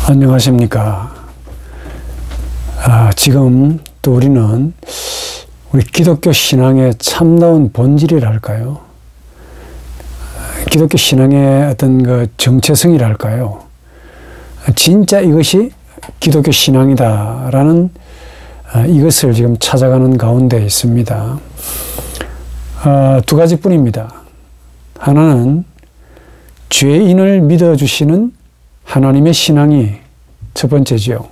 안녕하십니까. 지금 또 우리는 우리 기독교 신앙의 참다운 본질이랄까요? 기독교 신앙의 어떤 그 정체성이랄까요? 진짜 이것이 기독교 신앙이다라는 이것을 지금 찾아가는 가운데 있습니다. 두 가지뿐입니다. 하나는 죄인을 믿어주시는 하나님의 신앙이 첫 번째지요.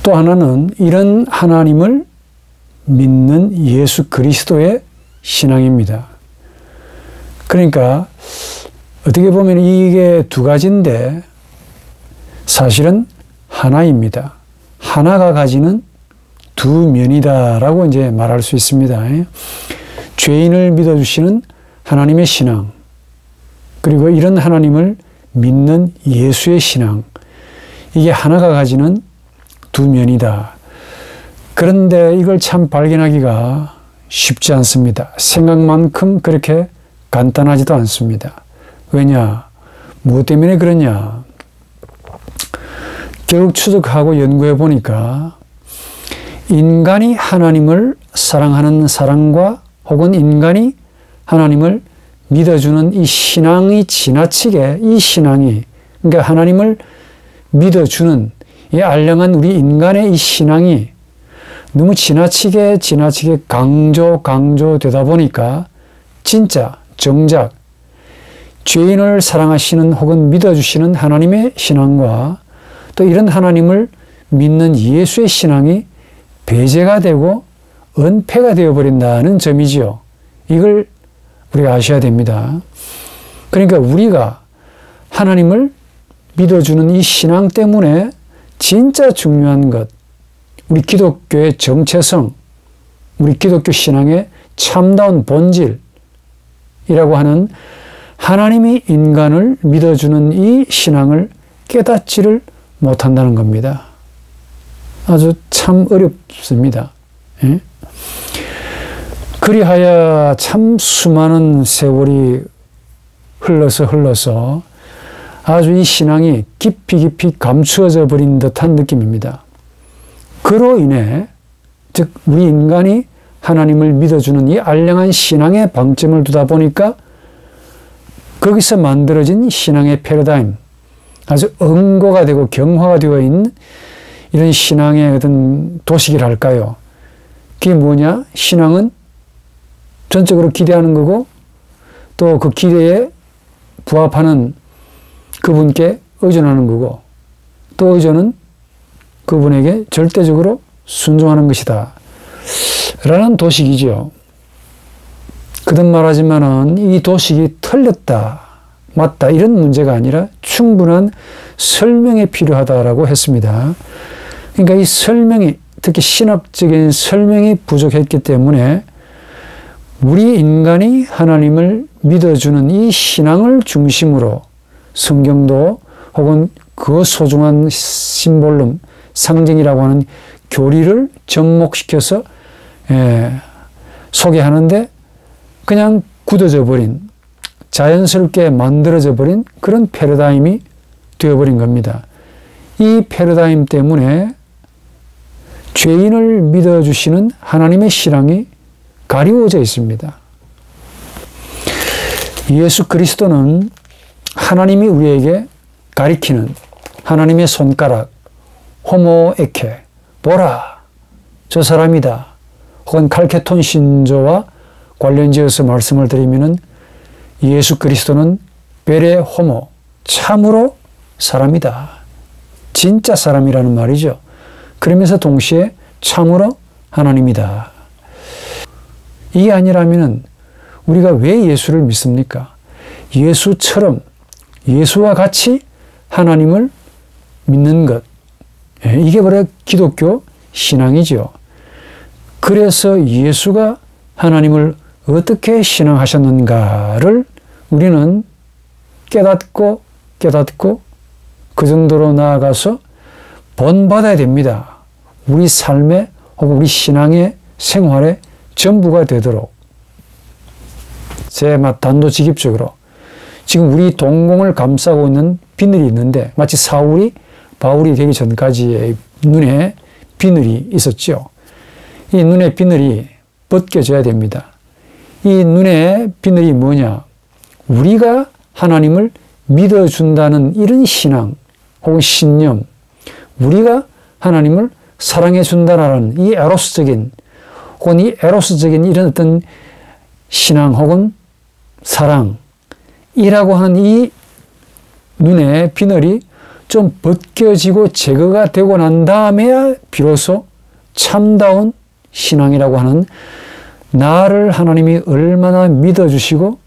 또 하나는 이런 하나님을 믿는 예수 그리스도의 신앙입니다. 그러니까 어떻게 보면 이게 두 가지인데 사실은 하나입니다. 하나가 가지는 두 면이다라고 이제 말할 수 있습니다. 죄인을 믿어주시는 하나님의 신앙, 그리고 이런 하나님을 믿는 예수의 신앙, 이게 하나가 가지는 두 면이다. 그런데 이걸 참 발견하기가 쉽지 않습니다. 생각만큼 그렇게 간단하지도 않습니다. 왜냐? 무엇 때문에 그러냐? 결국 추적하고 연구해 보니까 인간이 하나님을 사랑하는 사랑과 혹은 인간이 하나님을 믿어주는 이 신앙이 지나치게 이 신앙이, 그러니까 하나님을 믿어주는 이 알량한 우리 인간의 이 신앙이 너무 지나치게 강조되다 보니까 진짜 정작 죄인을 사랑하시는 혹은 믿어주시는 하나님의 신앙과 또 이런 하나님을 믿는 예수의 신앙이 배제가 되고 은폐가 되어버린다는 점이지요. 이걸 우리가 아셔야 됩니다. 그러니까 우리가 하나님을 믿어주는 이 신앙 때문에 진짜 중요한 것, 우리 기독교의 정체성, 우리 기독교 신앙의 참다운 본질이라고 하는 하나님이 인간을 믿어주는 이 신앙을 깨닫지를 못한다는 겁니다. 아주 참 어렵습니다. 예? 그리하여 참 수많은 세월이 흘러서 아주 이 신앙이 깊이 감추어져 버린 듯한 느낌입니다. 그로 인해 즉 우리 인간이 하나님을 믿어주는 이 알량한 신앙에 방점을 두다 보니까 거기서 만들어진 신앙의 패러다임, 아주 응고가 되고 경화가 되어 있는 이런 신앙의 어떤 도식이랄까요? 그게 뭐냐? 신앙은 전적으로 기대하는 거고 또 그 기대에 부합하는 그분께 의존하는 거고 또 의존은 그분에게 절대적으로 순종하는 것이다 라는 도식이지요. 거듭 말하지만은 이 도식이 틀렸다 맞다 이런 문제가 아니라 충분한 설명이 필요하다라고 했습니다. 그러니까 이 설명이, 특히 신학적인 설명이 부족했기 때문에 우리 인간이 하나님을 믿어주는 이 신앙을 중심으로 성경도 혹은 그 소중한 심볼룸, 상징이라고 하는 교리를 접목시켜서 소개하는데 그냥 굳어져 버린, 자연스럽게 만들어져 버린 그런 패러다임이 되어버린 겁니다. 이 패러다임 때문에 죄인을 믿어주시는 하나님의 신앙이 가리워져 있습니다. 예수 그리스도는 하나님이 우리에게 가리키는 하나님의 손가락, 호모 에케, 보라, 저 사람이다. 혹은 칼케톤 신조와 관련지어서 말씀을 드리면은 예수 그리스도는 베레 호모, 참으로 사람이다. 진짜 사람이라는 말이죠. 그러면서 동시에 참으로 하나님이다. 이게 아니라면 우리가 왜 예수를 믿습니까? 예수처럼, 예수와 같이 하나님을 믿는 것. 이게 바로 기독교 신앙이죠. 그래서 예수가 하나님을 어떻게 신앙하셨는가를 우리는 깨닫고 그 정도로 나아가서 본받아야 됩니다. 우리 삶에 혹은 우리 신앙의 생활의 전부가 되도록 제 단도직입적으로 지금 우리 동공을 감싸고 있는 비늘이 있는데 마치 사울이 바울이 되기 전까지의 눈에 비늘이 있었죠. 이 눈의 비늘이 벗겨져야 됩니다. 이 눈의 비늘이 뭐냐? 우리가 하나님을 믿어준다는 이런 신앙 혹은 신념, 우리가 하나님을 사랑해준다는 이 에로스적인 혹은 이 에로스적인 이런 어떤 신앙 혹은 사랑이라고 하는 이 눈의 비늘이 좀 벗겨지고 제거가 되고 난 다음에야 비로소 참다운 신앙이라고 하는 나를 하나님이 얼마나 믿어주시고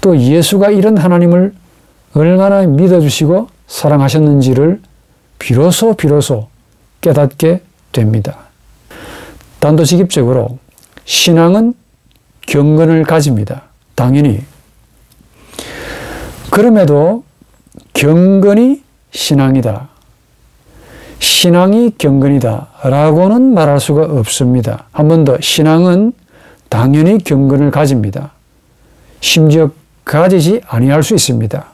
또 예수가 이런 하나님을 얼마나 믿어주시고 사랑하셨는지를 비로소 깨닫게 됩니다. 단도직입적으로 신앙은 경건을 가집니다. 당연히. 그럼에도 경건이 신앙이다. 신앙이 경건이다. 라고는 말할 수가 없습니다. 한 번 더, 신앙은 당연히 경건을 가집니다. 심지어 가지지 아니할 수 있습니다.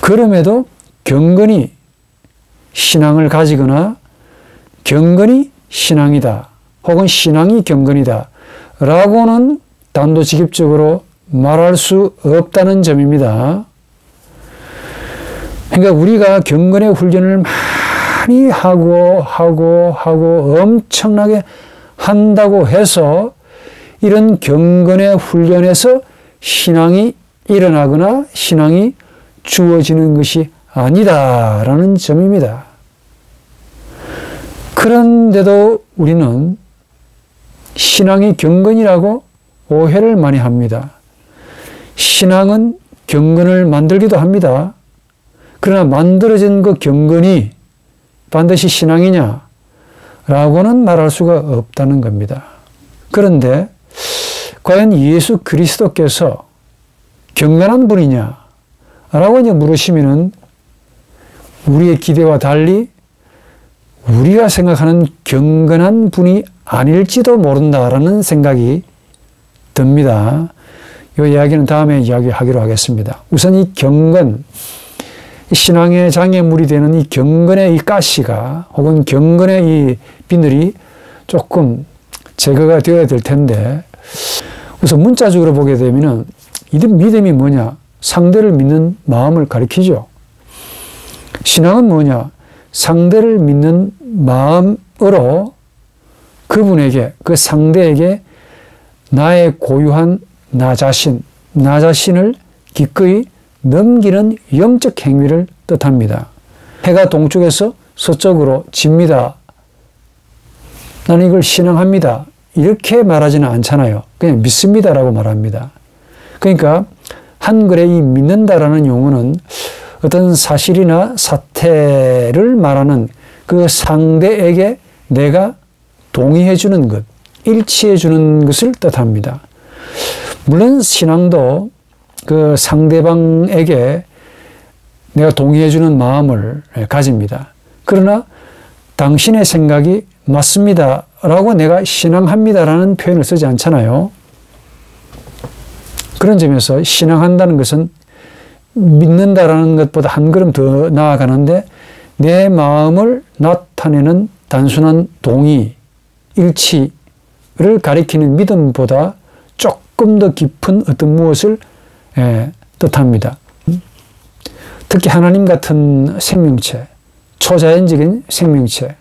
그럼에도 경건이 신앙을 가지거나 경건이 신앙이다. 혹은 신앙이 경건이다. 라고는 단도직입적으로 말할 수 없다는 점입니다. 그러니까 우리가 경건의 훈련을 많이 하고 엄청나게 한다고 해서 이런 경건의 훈련에서 신앙이 일어나거나 신앙이 주어지는 것이 아니다라는 점입니다. 그런데도 우리는 신앙이 경건이라고 오해를 많이 합니다. 신앙은 경건을 만들기도 합니다. 그러나 만들어진 그 경건이 반드시 신앙이냐? 라고는 말할 수가 없다는 겁니다. 그런데 과연 예수 그리스도께서 경건한 분이냐? 라고 이제 물으시면은 우리의 기대와 달리 우리가 생각하는 경건한 분이 아닐지도 모른다라는 생각이 듭니다. 이 이야기는 다음에 이야기하기로 하겠습니다. 우선 이 경건, 신앙의 장애물이 되는 이 경건의 이 가시가 혹은 경건의 이 비늘이 조금 제거가 되어야 될 텐데 우선 문자적으로 보게 되면 이 믿음이 뭐냐? 상대를 믿는 마음을 가리키죠. 신앙은 뭐냐? 상대를 믿는 마음으로 그분에게, 그 상대에게 나의 고유한 나 자신을 기꺼이 넘기는 영적 행위를 뜻합니다. 해가 동쪽에서 서쪽으로 집니다. 나는 이걸 신앙합니다. 이렇게 말하지는 않잖아요. 그냥 믿습니다라고 말합니다. 그러니까 한글에 이 믿는다라는 용어는 어떤 사실이나 사태를 말하는 그 상대에게 내가 동의해 주는 것, 일치해 주는 것을 뜻합니다. 물론 신앙도 그 상대방에게 내가 동의해 주는 마음을 가집니다. 그러나 당신의 생각이 맞습니다 라고 내가 신앙합니다라는 표현을 쓰지 않잖아요. 그런 점에서 신앙한다는 것은 믿는다라는 것보다 한 걸음 더 나아가는데 내 마음을 나타내는 단순한 동의, 일치를 가리키는 믿음보다 조금 더 깊은 어떤 무엇을 뜻합니다. 특히 하나님 같은 생명체, 초자연적인 생명체,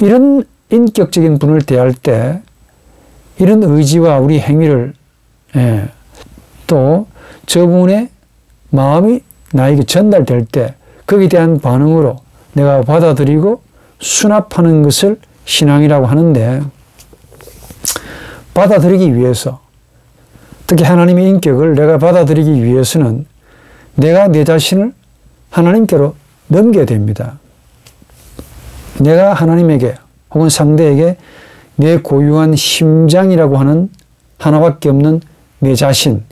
이런 인격적인 분을 대할 때 이런 의지와 우리 행위를 또 저분의 마음이 나에게 전달될 때 거기에 대한 반응으로 내가 받아들이고 수납하는 것을 신앙이라고 하는데 받아들이기 위해서 특히 하나님의 인격을 내가 받아들이기 위해서는 내가 내 자신을 하나님께로 넘겨야 됩니다. 내가 하나님에게 혹은 상대에게 내 고유한 심장이라고 하는 하나밖에 없는 내 자신,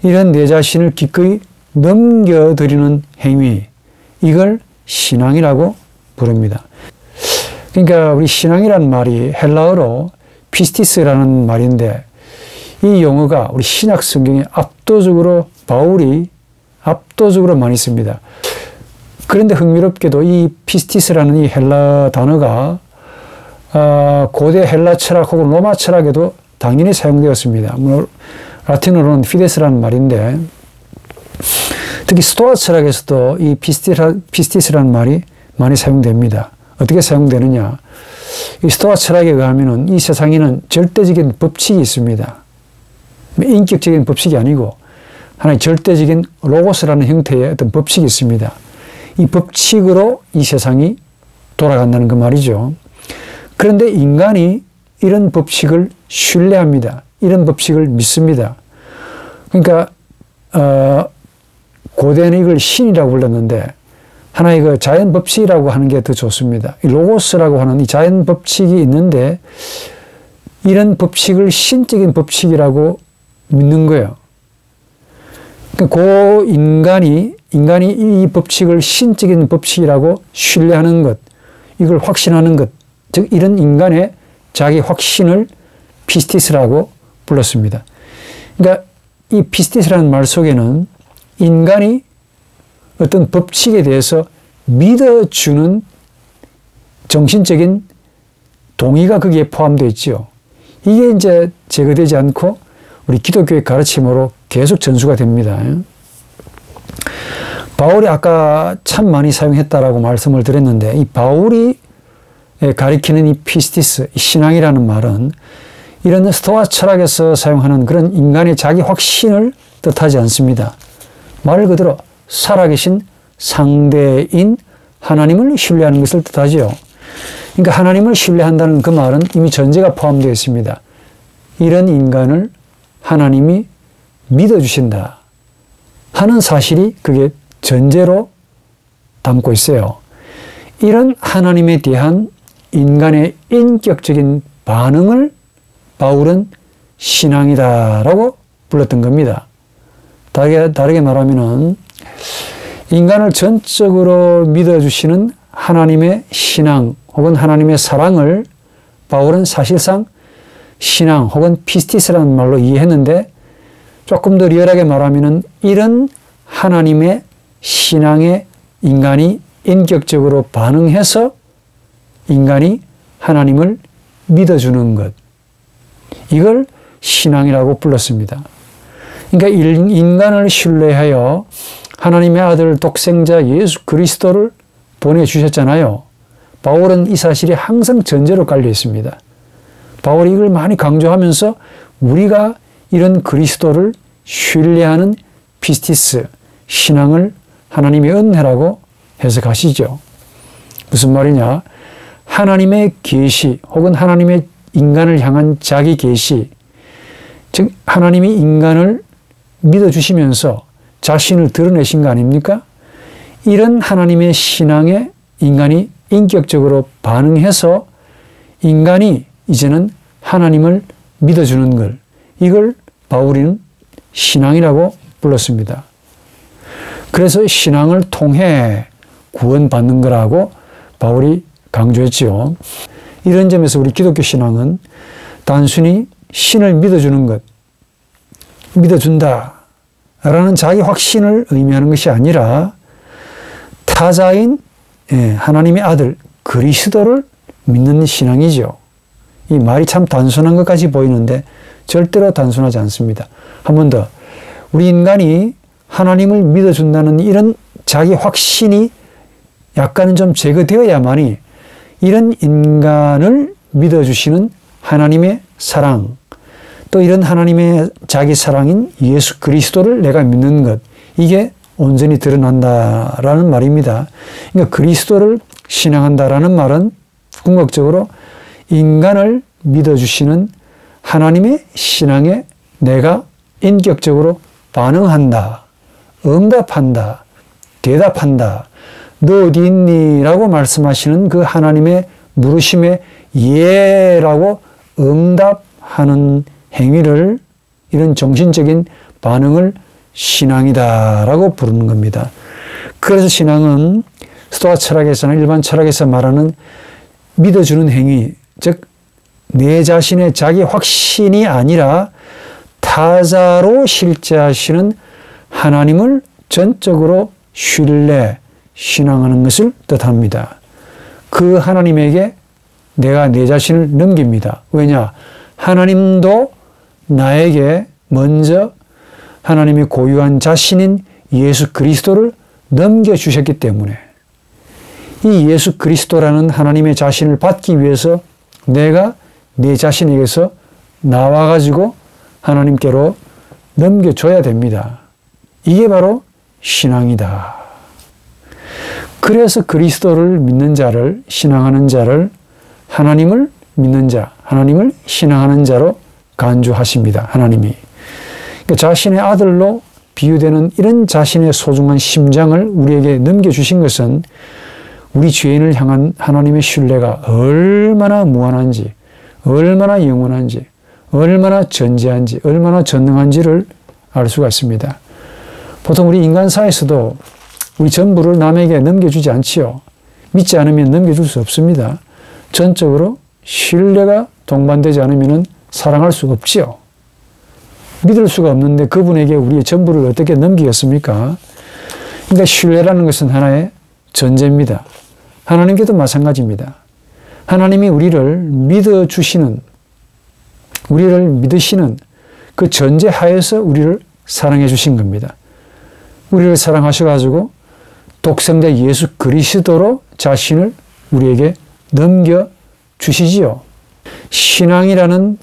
이런 내 자신을 기꺼이 넘겨드리는 행위, 이걸 신앙이라고 부릅니다. 그러니까 우리 신앙이라는 말이 헬라어로 피스티스라는 말인데 이 용어가 우리 신약 성경에 바울이 압도적으로 많이 씁니다. 그런데 흥미롭게도 이 피스티스라는 이 헬라 단어가 고대 헬라 철학 혹은 로마 철학에도 당연히 사용되었습니다. 라틴어로는 피데스라는 말인데, 특히 스토아 철학에서도 이 피스티스라는 말이 많이 사용됩니다. 어떻게 사용되느냐? 이 스토아 철학에 의하면 이 세상에는 절대적인 법칙이 있습니다. 인격적인 법칙이 아니고 하나의 절대적인 로고스라는 형태의 어떤 법칙이 있습니다. 이 법칙으로 이 세상이 돌아간다는 그 말이죠. 그런데 인간이 이런 법칙을 신뢰합니다. 이런 법칙을 믿습니다. 그러니까 고대는 이걸 신이라고 불렀는데 하나의 그 자연 법칙이라고 하는 게 더 좋습니다. 이 로고스라고 하는 이 자연 법칙이 있는데 이런 법칙을 신적인 법칙이라고 믿는 거예요. 그 인간이 이 법칙을 신적인 법칙이라고 신뢰하는 것, 이걸 확신하는 것, 즉 이런 인간의 자기 확신을 피스티스라고 불렀습니다. 그러니까 이 피스티스라는 말 속에는 인간이 어떤 법칙에 대해서 믿어주는 정신적인 동의가 거기에 포함되어 있죠. 이게 이제 제거되지 않고 우리 기독교의 가르침으로 계속 전수가 됩니다. 바울이 아까 참 많이 사용했다라고 말씀을 드렸는데, 이 바울이 가리키는 이 피스티스, 이 신앙이라는 말은 이런 스토아 철학에서 사용하는 그런 인간의 자기 확신을 뜻하지 않습니다. 말 그대로 살아계신 상대인 하나님을 신뢰하는 것을 뜻하죠. 그러니까 하나님을 신뢰한다는 그 말은 이미 전제가 포함되어 있습니다. 이런 인간을 하나님이 믿어주신다 하는 사실이 그게 전제로 담고 있어요. 이런 하나님에 대한 인간의 인격적인 반응을 바울은 신앙이다라고 불렀던 겁니다. 다르게 말하면은 인간을 전적으로 믿어주시는 하나님의 신앙 혹은 하나님의 사랑을 바울은 사실상 신앙 혹은 피스티스라는 말로 이해했는데, 조금 더 리얼하게 말하면은 이런 하나님의 신앙에 인간이 인격적으로 반응해서 인간이 하나님을 믿어주는 것, 이걸 신앙이라고 불렀습니다. 그러니까 인간을 신뢰하여 하나님의 아들 독생자 예수 그리스도를 보내주셨잖아요. 바울은 이 사실이 항상 전제로 깔려 있습니다. 바울이 이걸 많이 강조하면서 우리가 이런 그리스도를 신뢰하는 피스티스, 신앙을 하나님의 은혜라고 해석하시죠. 무슨 말이냐? 하나님의 계시 혹은 하나님의 인간을 향한 자기 계시, 즉 하나님이 인간을 믿어주시면서 자신을 드러내신 거 아닙니까? 이런 하나님의 신앙에 인간이 인격적으로 반응해서 인간이 이제는 하나님을 믿어주는 걸, 이걸 바울이는 신앙이라고 불렀습니다. 그래서 신앙을 통해 구원받는 거라고 바울이 강조했지요. 이런 점에서 우리 기독교 신앙은 단순히 신을 믿어주는 것, 믿어준다 라는 자기 확신을 의미하는 것이 아니라 타자인 하나님의 아들 그리스도를 믿는 신앙이죠. 이 말이 참 단순한 것까지 보이는데 절대로 단순하지 않습니다. 한 번 더, 우리 인간이 하나님을 믿어준다는 이런 자기 확신이 약간은 좀 제거되어야만이 이런 인간을 믿어주시는 하나님의 사랑, 또 이런 하나님의 자기 사랑인 예수 그리스도를 내가 믿는 것, 이게 온전히 드러난다라는 말입니다. 그러니까 그리스도를 신앙한다라는 말은 궁극적으로 인간을 믿어주시는 하나님의 신앙에 내가 인격적으로 반응한다, 응답한다, 대답한다. 너 어디 있니? 라고 말씀하시는 그 하나님의 물으심에 예라고 응답하는 행위를, 이런 정신적인 반응을 신앙이다라고 부르는 겁니다. 그래서 신앙은 스토아 철학에서나 일반 철학에서 말하는 믿어주는 행위, 즉 내 자신의 자기 확신이 아니라 타자로 실제하시는 하나님을 전적으로 신뢰, 신앙하는 것을 뜻합니다. 그 하나님에게 내가 내 자신을 넘깁니다. 왜냐? 하나님도 나에게 먼저 하나님의 고유한 자신인 예수 그리스도를 넘겨주셨기 때문에 이 예수 그리스도라는 하나님의 자신을 받기 위해서 내가 내 자신에게서 나와가지고 하나님께로 넘겨줘야 됩니다. 이게 바로 신앙이다. 그래서 그리스도를 믿는 자를, 신앙하는 자를 하나님을 믿는 자, 하나님을 신앙하는 자로 간주하십니다. 하나님이. 그러니까 자신의 아들로 비유되는 이런 자신의 소중한 심장을 우리에게 넘겨주신 것은 우리 죄인을 향한 하나님의 신뢰가 얼마나 무한한지, 얼마나 영원한지, 얼마나 전지한지, 얼마나 전능한지를 알 수가 있습니다. 보통 우리 인간사에서도 우리 전부를 남에게 넘겨주지 않지요. 믿지 않으면 넘겨줄 수 없습니다. 전적으로 신뢰가 동반되지 않으면 사랑할 수가 없지요. 믿을 수가 없는데 그분에게 우리의 전부를 어떻게 넘기겠습니까? 그러니까 신뢰라는 것은 하나의 전제입니다. 하나님께도 마찬가지입니다. 하나님이 우리를 믿어주시는, 우리를 믿으시는 그 전제 하에서 우리를 사랑해 주신 겁니다. 우리를 사랑하셔가지고 독생자 예수 그리스도로 자신을 우리에게 넘겨주시지요. 신앙이라는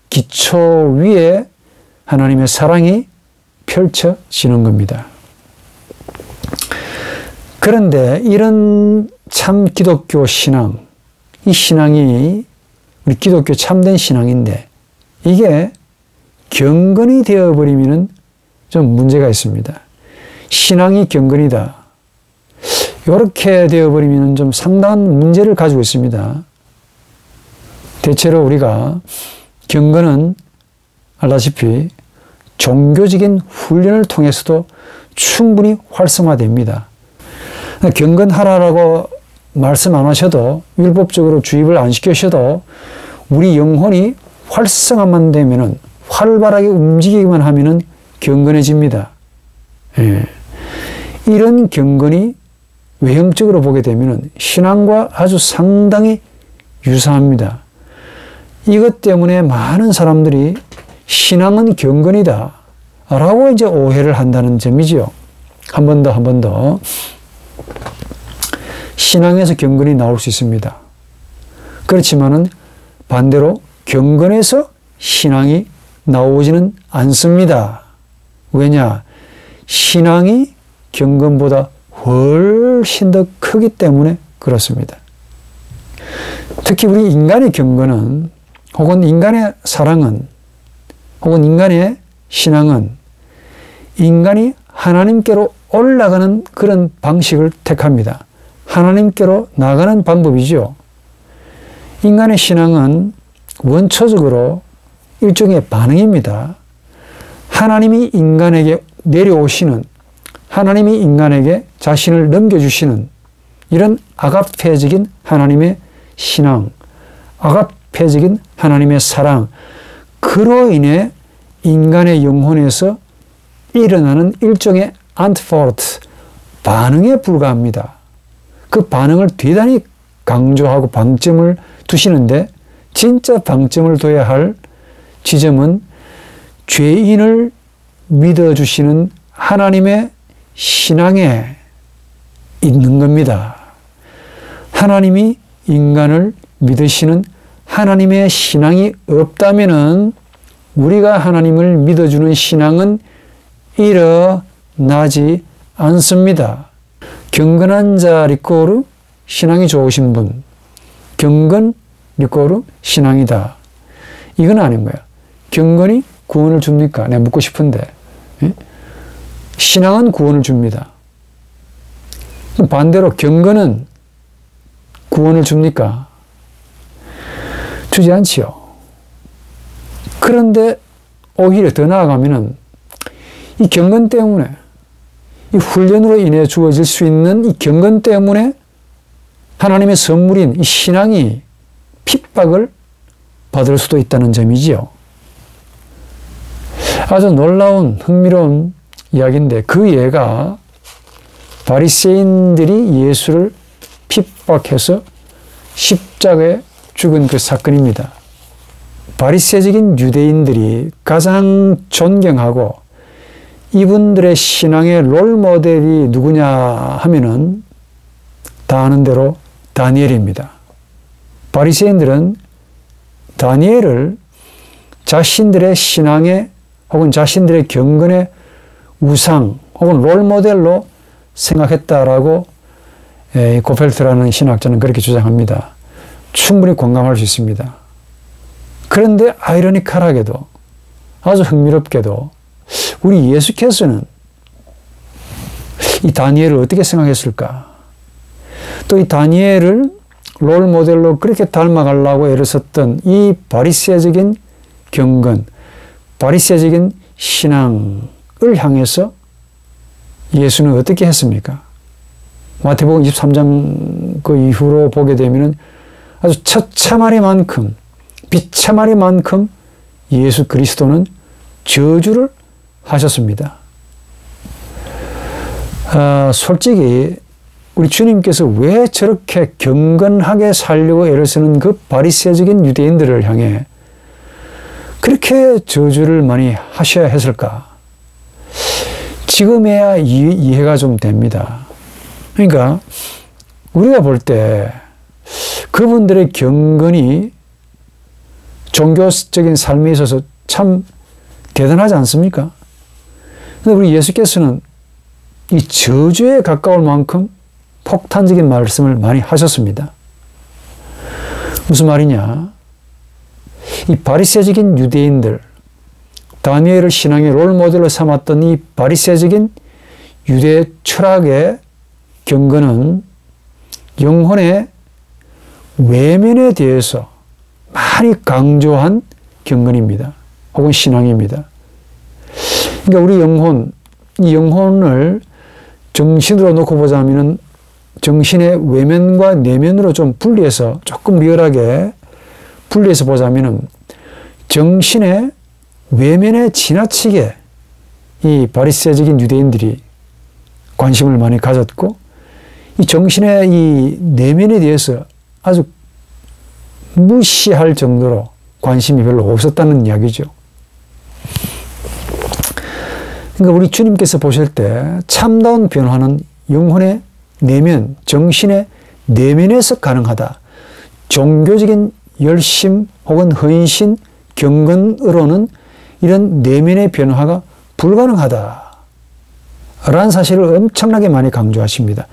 기초 위에 하나님의 사랑이 펼쳐지는 겁니다. 그런데 이런 참 기독교 신앙, 이 신앙이 우리 기독교 참된 신앙인데 이게 경건이 되어버리면 좀 문제가 있습니다. 신앙이 경건이다. 이렇게 되어버리면 좀 상당한 문제를 가지고 있습니다. 대체로 우리가 경건은 알다시피 종교적인 훈련을 통해서도 충분히 활성화됩니다. 경건하라고 말씀 안 하셔도 율법적으로 주입을 안 시키셔도 우리 영혼이 활성화만 되면은 활발하게 움직이기만 하면은 경건해집니다. 예. 이런 경건이 외형적으로 보게 되면은 신앙과 아주 상당히 유사합니다. 이것 때문에 많은 사람들이 신앙은 경건이다 라고 이제 오해를 한다는 점이지요. 한 번 더. 신앙에서 경건이 나올 수 있습니다. 그렇지만은 반대로 경건에서 신앙이 나오지는 않습니다. 왜냐? 신앙이 경건보다 훨씬 더 크기 때문에 그렇습니다. 특히 우리 인간의 경건은 혹은 인간의 사랑은 혹은 인간의 신앙은 인간이 하나님께로 올라가는 그런 방식을 택합니다. 하나님께로 나가는 방법이죠. 인간의 신앙은 원초적으로 일종의 반응입니다. 하나님이 인간에게 내려오시는, 하나님이 인간에게 자신을 넘겨주시는 이런 아가페적인 하나님의 신앙, 아가페적인 하나님의 사랑, 그로 인해 인간의 영혼에서 일어나는 일종의 안티포르트, 반응에 불과합니다. 그 반응을 대단히 강조하고 방점을 두시는데 진짜 방점을 둬야 할 지점은 죄인을 믿어주시는 하나님의 신앙에 있는 겁니다. 하나님이 인간을 믿으시는 하나님의 신앙이 없다면은 우리가 하나님을 믿어주는 신앙은 일어나지 않습니다. 경건한 자 리꼬르 신앙이 좋으신 분, 경건 리꼬르 신앙이다. 이건 아닌 거야. 경건이 구원을 줍니까? 내가 묻고 싶은데. 신앙은 구원을 줍니다. 반대로 경건은 구원을 줍니까? 주지 않지요. 그런데 오히려 더 나아가면은 이 경건 때문에, 이 훈련으로 인해 주어질 수 있는 이 경건 때문에 하나님의 선물인 이 신앙이 핍박을 받을 수도 있다는 점이지요. 아주 놀라운 흥미로운 이야기인데 그 예가 바리새인들이 예수를 핍박해서 십자가에 죽은 그 사건입니다. 바리새적인 유대인들이 가장 존경하고 이분들의 신앙의 롤모델이 누구냐 하면은 다 아는 대로 다니엘입니다. 바리새인들은 다니엘을 자신들의 신앙의 혹은 자신들의 경건의 우상 혹은 롤모델로 생각했다라고 고펠트라는 신학자는 그렇게 주장합니다. 충분히 공감할 수 있습니다. 그런데 아이러니컬하게도 아주 흥미롭게도 우리 예수께서는 이 다니엘을 어떻게 생각했을까? 또 이 다니엘을 롤모델로 그렇게 닮아가려고 애를 썼던 이 바리새적인 경건, 바리새적인 신앙을 향해서 예수는 어떻게 했습니까? 마태복음 23장 그 이후로 보게 되면 아주 처참하리만큼, 비참하리만큼 예수 그리스도는 저주를 하셨습니다. 솔직히 우리 주님께서 왜 저렇게 경건하게 살려고 애를 쓰는 그 바리새적인 유대인들을 향해 그렇게 저주를 많이 하셔야 했을까? 지금에야 이해가 좀 됩니다. 그러니까 우리가 볼 때 그분들의 경건이 종교적인 삶에 있어서 참 대단하지 않습니까? 그런데 우리 예수께서는 이 저주에 가까울 만큼 폭탄적인 말씀을 많이 하셨습니다. 무슨 말이냐? 이 바리새적인 유대인들, 다니엘을 신앙의 롤모델로 삼았던 이 바리새적인 유대 철학의 경건은 영혼의 외면에 대해서 많이 강조한 경건입니다. 혹은 신앙입니다. 그러니까 우리 영혼, 이 영혼을 정신으로 놓고 보자면은 정신의 외면과 내면으로 좀 분리해서 조금 리얼하게 분리해서 보자면은 정신의 외면에 지나치게 이 바리새적인 유대인들이 관심을 많이 가졌고 이 정신의 이 내면에 대해서 아주 무시할 정도로 관심이 별로 없었다는 이야기죠. 그러니까 우리 주님께서 보실 때 참다운 변화는 영혼의 내면, 정신의 내면에서 가능하다. 종교적인 열심 혹은 헌신, 경건으로는 이런 내면의 변화가 불가능하다. 라는 사실을 엄청나게 많이 강조하십니다.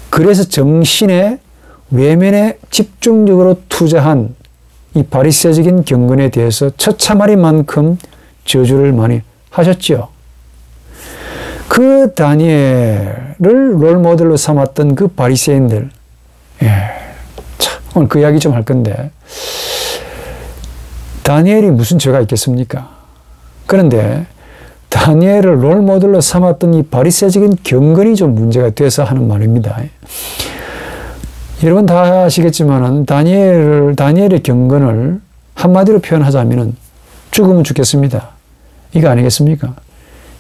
그래서 정신의 외면에 집중적으로 투자한 이 바리새적인 경건에 대해서 처참하리만큼 저주를 많이 하셨죠. 그 다니엘을 롤모델로 삼았던 그 바리새인들, 오늘 그 이야기 좀 할 건데 다니엘이 무슨 죄가 있겠습니까? 그런데 다니엘을 롤모델로 삼았던 이 바리새적인 경건이 좀 문제가 돼서 하는 말입니다. 여러분 다 아시겠지만은 다니엘의 경건을 한마디로 표현하자면은 죽으면 죽겠습니다. 이거 아니겠습니까?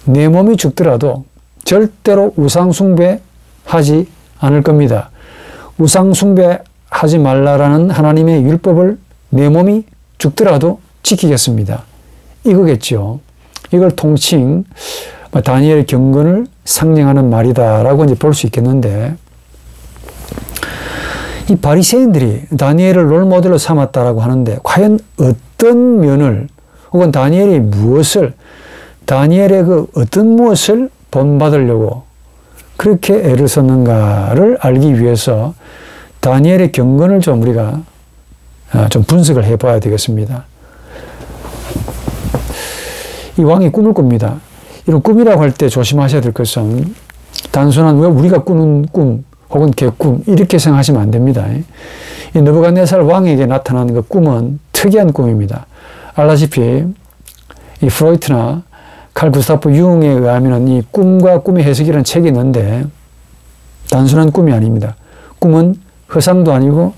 내 몸이 죽더라도 절대로 우상숭배하지 않을 겁니다. 우상숭배하지 말라라는 하나님의 율법을 내 몸이 죽더라도 지키겠습니다. 이거겠죠. 이걸 통칭 다니엘의 경건을 상징하는 말이다라고 이제 볼 수 있겠는데 이 바리새인들이 다니엘을 롤모델로 삼았다라고 하는데 과연 어떤 면을 혹은 다니엘의 어떤 무엇을 본받으려고 그렇게 애를 썼는가를 알기 위해서 다니엘의 경건을 좀 우리가 좀 분석을 해봐야 되겠습니다. 이 왕이 꿈을 꿉니다. 이런 꿈이라고 할 때 조심하셔야 될 것은 단순한 왜 우리가 꾸는 꿈 혹은 개꿈 이렇게 생각하시면 안 됩니다. 이 느부갓네살 왕에게 나타난 그 꿈은 특이한 꿈입니다. 알다시피 이 프로이트나 칼 구스타프 융에 의하면 이 꿈과 꿈의 해석이라는 책이 있는데 단순한 꿈이 아닙니다. 꿈은 허상도 아니고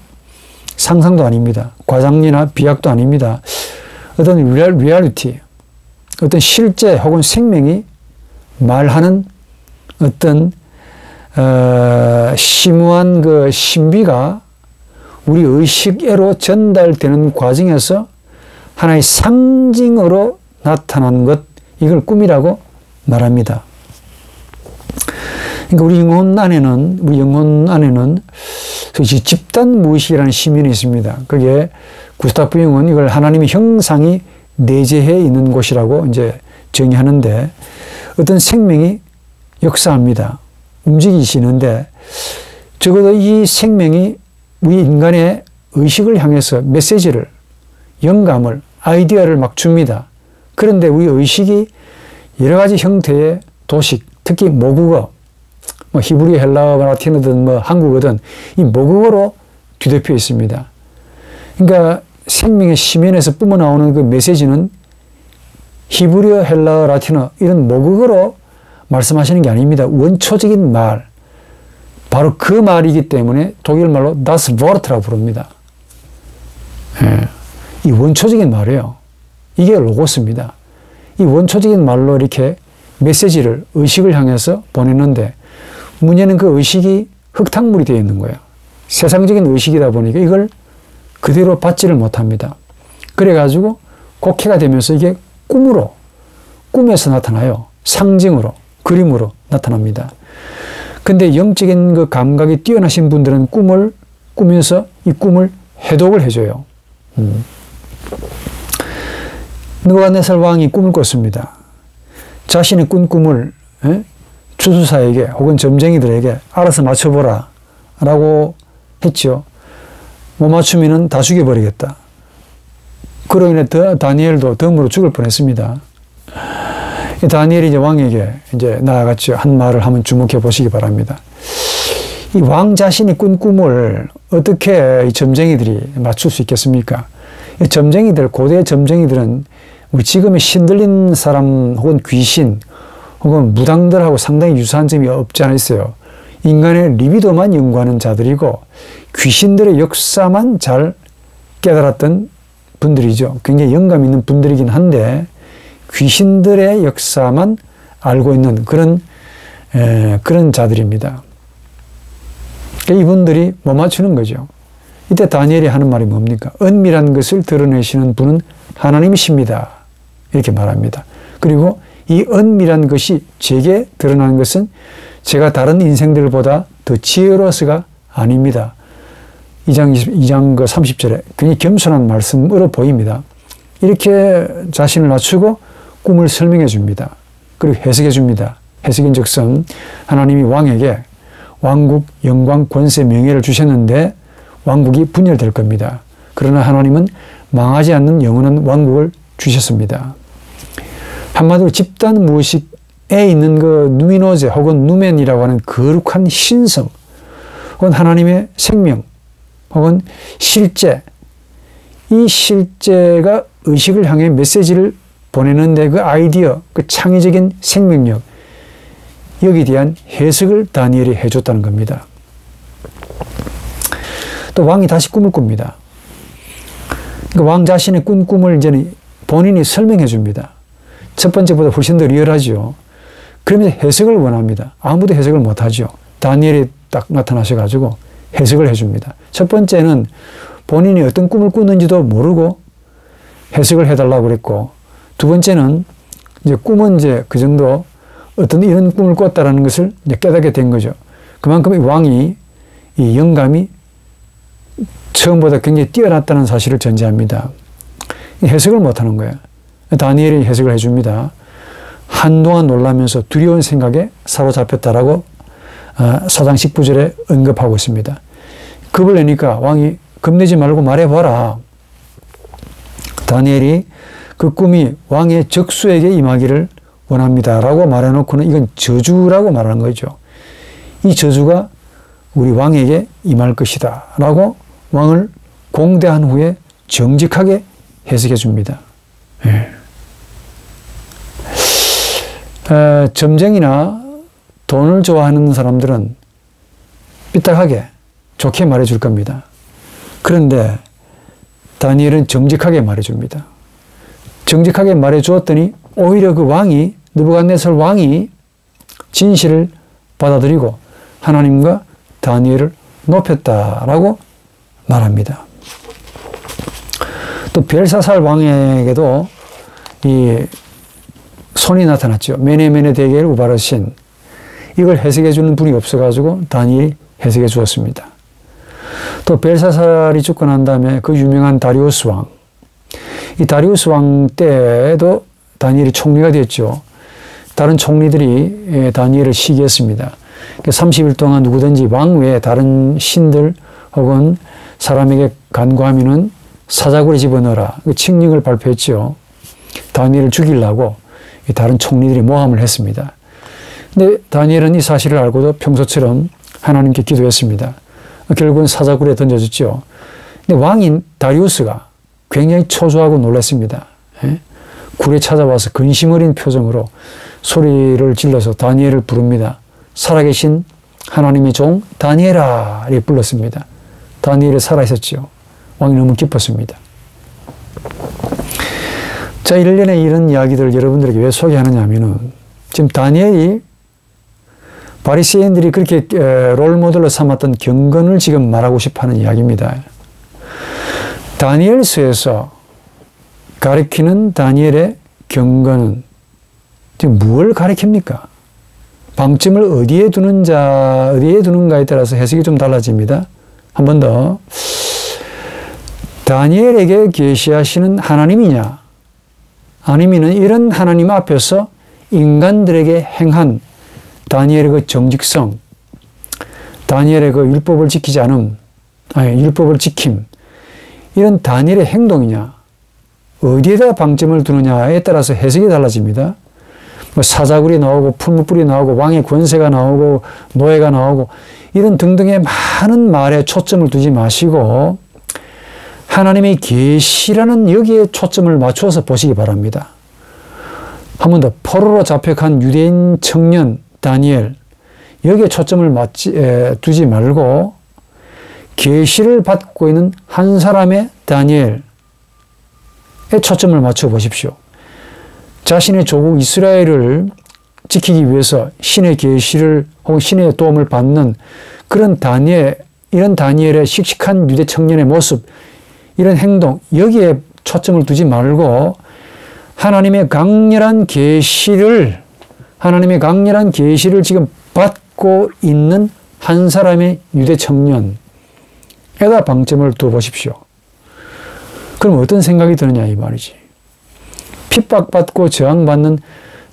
상상도 아닙니다. 과장리나 비약도 아닙니다. 어떤 리얼리티, 어떤 실제 혹은 생명이 말하는 어떤 심오한 그 신비가 우리 의식애로 전달되는 과정에서 하나의 상징으로 나타난 것, 이걸 꿈이라고 말합니다. 그러니까 우리 영혼 안에는 집단 무의식이라는 시민이 있습니다. 그게 구스타프 융은 이걸 하나님의 형상이 내재해 있는 곳이라고 이제 정의하는데, 어떤 생명이 역사합니다. 움직이시는데, 적어도 이 생명이 우리 인간의 의식을 향해서 메시지를, 영감을, 아이디어를 막 줍니다. 그런데 우리 의식이 여러 가지 형태의 도식, 특히 모국어, 뭐 히브리, 헬라어, 라틴어든 뭐 한국어든 이 모국어로 뒤덮여 있습니다. 그러니까 생명의 심연에서 뿜어나오는 그 메시지는 히브리어, 헬라어, 라틴어 이런 모국어로 말씀하시는 게 아닙니다. 원초적인 말, 바로 그 말이기 때문에 독일 말로 Das Wort라고 부릅니다. 예. 이 원초적인 말이에요. 이게 로고스입니다. 이 원초적인 말로 이렇게 메시지를, 의식을 향해서 보냈는데, 문제는 그 의식이 흙탕물이 되어 있는 거예요. 세상적인 의식이다 보니까 이걸 그대로 받지를 못합니다. 그래가지고 곡해가 되면서 이게 꿈에서 나타나요. 상징으로, 그림으로 나타납니다. 근데 영적인 그 감각이 뛰어나신 분들은 꿈을 꾸면서 이 꿈을 해독을 해줘요. 느부갓네살 왕이 꿈을 꿨습니다. 자신의 꾼 꿈을 주수사에게 혹은 점쟁이들에게 알아서 맞춰보라 라고 했죠. 못 맞추면 다 죽여버리겠다. 그로 인해 다니엘도 덤으로 죽을 뻔했습니다. 다니엘이 이제 왕에게 이제 나아갔죠. 한 말을 한번 주목해 보시기 바랍니다. 이 왕 자신이 꾼 꿈을 어떻게 이 점쟁이들이 맞출 수 있겠습니까? 이 점쟁이들, 고대 점쟁이들은 우리 지금의 신들린 사람 혹은 귀신 혹은 무당들하고 상당히 유사한 점이 없지 않아 있어요. 인간의 리비도만 연구하는 자들이고 귀신들의 역사만 잘 깨달았던 분들이죠. 굉장히 영감 있는 분들이긴 한데 귀신들의 역사만 알고 있는 그런 자들입니다. 이분들이 못 맞추는 거죠. 이때 다니엘이 하는 말이 뭡니까? 은밀한 것을 드러내시는 분은 하나님이십니다. 이렇게 말합니다. 그리고 이 은밀한 것이 제게 드러나는 것은 제가 다른 인생들보다 더 지혜로워서가 아닙니다. 2장 30절에 굉장히 겸손한 말씀으로 보입니다. 이렇게 자신을 낮추고 꿈을 설명해 줍니다. 그리고 해석해 줍니다. 해석인즉슨 하나님이 왕에게 왕국, 영광, 권세, 명예를 주셨는데 왕국이 분열될 겁니다. 그러나 하나님은 망하지 않는 영원한 왕국을 주셨습니다. 한마디로 집단 무의식에 있는 그 누미노제 혹은 누멘이라고 하는 거룩한 신성 혹은 하나님의 생명 혹은 실제, 이 실제가 의식을 향해 메시지를 보내는데 그 아이디어, 그 창의적인 생명력, 여기에 대한 해석을 다니엘이 해줬다는 겁니다. 또 왕이 다시 꿈을 꿉니다. 그러니까 왕 자신의 꾼 꿈을 이제 본인이 설명해 줍니다. 첫 번째보다 훨씬 더 리얼하죠. 그러면서 해석을 원합니다. 아무도 해석을 못하죠. 다니엘이 딱 나타나셔가지고 해석을 해줍니다. 첫 번째는 본인이 어떤 꿈을 꾸는지도 모르고 해석을 해달라고 그랬고, 두 번째는 이제 꿈은 이제 그 정도 어떤 이런 꿈을 꿨다라는 것을 이제 깨닫게 된 거죠. 그만큼 이 왕이 이 영감이 처음보다 굉장히 뛰어났다는 사실을 전제합니다. 해석을 못하는 거예요. 다니엘이 해석을 해줍니다. 한동안 놀라면서 두려운 생각에 사로잡혔다라고 4장 19절에 언급하고 있습니다. 겁을 내니까 왕이 겁내지 말고 말해봐라. 다니엘이 그 꿈이 왕의 적수에게 임하기를 원합니다 라고 말해놓고는 이건 저주라고 말하는 거죠. 이 저주가 우리 왕에게 임할 것이다 라고 왕을 공대한 후에 정직하게 해석해 줍니다. 예. 점쟁이나 돈을 좋아하는 사람들은 삐딱하게 좋게 말해줄 겁니다. 그런데 다니엘은 정직하게 말해줍니다. 정직하게 말해주었더니 오히려 그 왕이, 느부갓네살 왕이 진실을 받아들이고 하나님과 다니엘을 높였다라고 말합니다. 또 벨사살 왕에게도 이 손이 나타났죠. 메네메네 대계를 우바르신, 이걸 해석해 주는 분이 없어가지고 다니엘이 해석해 주었습니다. 또 벨사살이 죽고 난 다음에 그 유명한 다리우스 왕, 이 다리우스 왕 때에도 다니엘이 총리가 됐죠. 다른 총리들이 다니엘을 시기했습니다. 30일 동안 누구든지 왕 외에 다른 신들 혹은 사람에게 간구하면은 사자굴에 집어넣어라, 칙령을 발표했죠. 다니엘을 죽이려고 다른 총리들이 모함을 했습니다. 근데 다니엘은 이 사실을 알고도 평소처럼 하나님께 기도했습니다. 결국은 사자굴에 던져졌죠. 근데 왕인 다리우스가 굉장히 초조하고 놀랐습니다. 굴에 찾아와서 근심 어린 표정으로 소리를 질러서 다니엘을 부릅니다. 살아계신 하나님의 종 다니엘아, 이렇게 불렀습니다. 다니엘이 살아있었죠. 왕이 너무 기뻤습니다. 자, 일련의 이런 이야기들을 여러분들에게 왜 소개하느냐 하면은, 지금 다니엘이 바리새인들이 그렇게 롤모델로 삼았던 경건을 지금 말하고 싶어 하는 이야기입니다. 다니엘서에서 가리키는 다니엘의 경건은 지금 무엇을 가리킵니까? 방점을 어디에 두는가에 따라서 해석이 좀 달라집니다. 한 번 더. 다니엘에게 계시하시는 하나님이냐? 아니면 이런 하나님 앞에서 인간들에게 행한 다니엘의 그 정직성, 다니엘의 그 율법을 지키지 않음, 율법을 지킴, 이런 다니엘의 행동이냐, 어디에다 방점을 두느냐에 따라서 해석이 달라집니다. 뭐 사자굴이 나오고 풀무불이 나오고 왕의 권세가 나오고 노예가 나오고 이런 등등의 많은 말에 초점을 두지 마시고 하나님의 계시라는 여기에 초점을 맞추어서 보시기 바랍니다. 한 번 더, 포로로 잡혀간 유대인 청년 다니엘, 여기에 초점을 두지 말고 계시를 받고 있는 한 사람의 다니엘에 초점을 맞춰 보십시오. 자신의 조국 이스라엘을 지키기 위해서 신의 계시를 혹은 신의 도움을 받는 그런 다니엘, 이런 다니엘의 씩씩한 유대 청년의 모습, 이런 행동, 여기에 초점을 두지 말고 하나님의 강렬한 계시를 지금 받고 있는 한 사람의 유대 청년에다 방점을 둬 보십시오. 그럼 어떤 생각이 드느냐 이 말이지. 핍박받고 저항받는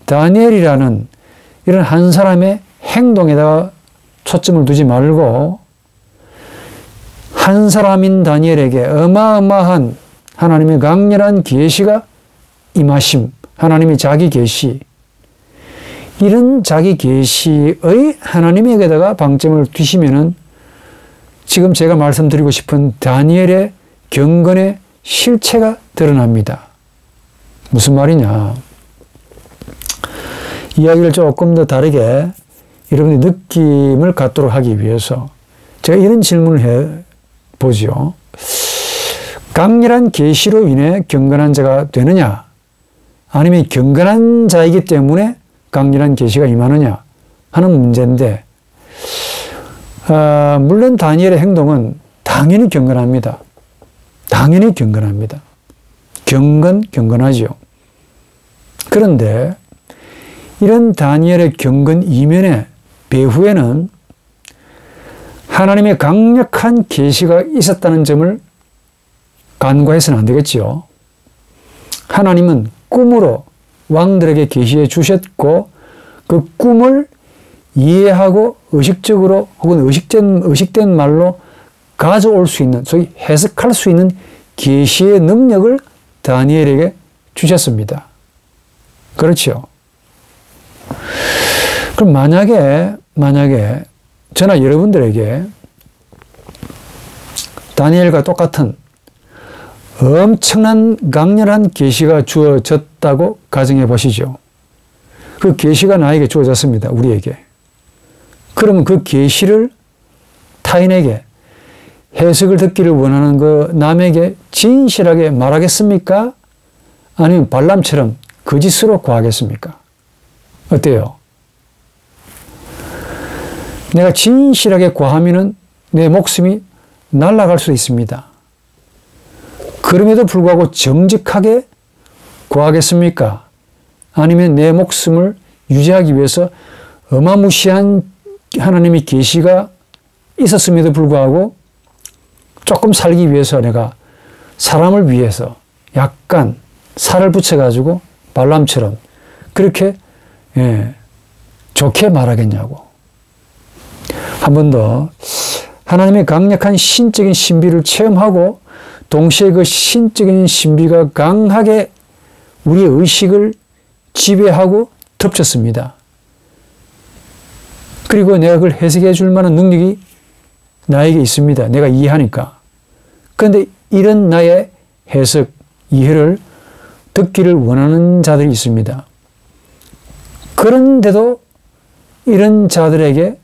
다니엘이라는 이런 한 사람의 행동에다가 초점을 두지 말고 한 사람인 다니엘에게 어마어마한 하나님의 강렬한 계시가 임하심, 하나님의 자기 계시, 이런 자기 계시의 하나님에게다가 방점을 두시면은 지금 제가 말씀드리고 싶은 다니엘의 경건의 실체가 드러납니다. 무슨 말이냐? 이야기를 조금 더 다르게 여러분의 느낌을 갖도록 하기 위해서 제가 이런 질문을 해보죠. 강렬한 계시로 인해 경건한 자가 되느냐? 아니면 경건한 자이기 때문에 강렬한 계시가 임하느냐 하는 문제인데, 물론 다니엘의 행동은 당연히 경건합니다. 당연히 경건합니다. 경건하죠. 그런데 이런 다니엘의 경건 이면에 배후에는 하나님의 강력한 계시가 있었다는 점을 간과해서는 안 되겠지요. 하나님은 꿈으로 왕들에게 계시해 주셨고 그 꿈을 이해하고 의식적으로 혹은 의식된 말로 가져올 수 있는, 소위 해석할 수 있는 계시의 능력을 다니엘에게 주셨습니다. 그렇죠? 그럼 만약에 저나 여러분들에게 다니엘과 똑같은 엄청난 강렬한 계시가 주어졌다고 가정해 보시죠. 그 계시가 나에게 주어졌습니다. 우리에게. 그러면 그 계시를 타인에게 해석을 듣기를 원하는 그 남에게 진실하게 말하겠습니까? 아니면 발람처럼 거짓으로 구하겠습니까? 어때요? 내가 진실하게 구하면은 내 목숨이 날아갈 수 있습니다. 그럼에도 불구하고 정직하게 구하겠습니까? 아니면 내 목숨을 유지하기 위해서 어마무시한 하나님의 계시가 있었음에도 불구하고 조금 살기 위해서 내가 사람을 위해서 약간 살을 붙여가지고 발람처럼 그렇게 좋게 말하겠냐고. 한 번 더 하나님의 강력한 신적인 신비를 체험하고 동시에 그 신적인 신비가 강하게 우리의 의식을 지배하고 덮쳤습니다. 그리고 내가 그걸 해석해 줄 만한 능력이 나에게 있습니다. 내가 이해하니까. 그런데 이런 나의 해석, 이해를 듣기를 원하는 자들이 있습니다. 그런데도 이런 자들에게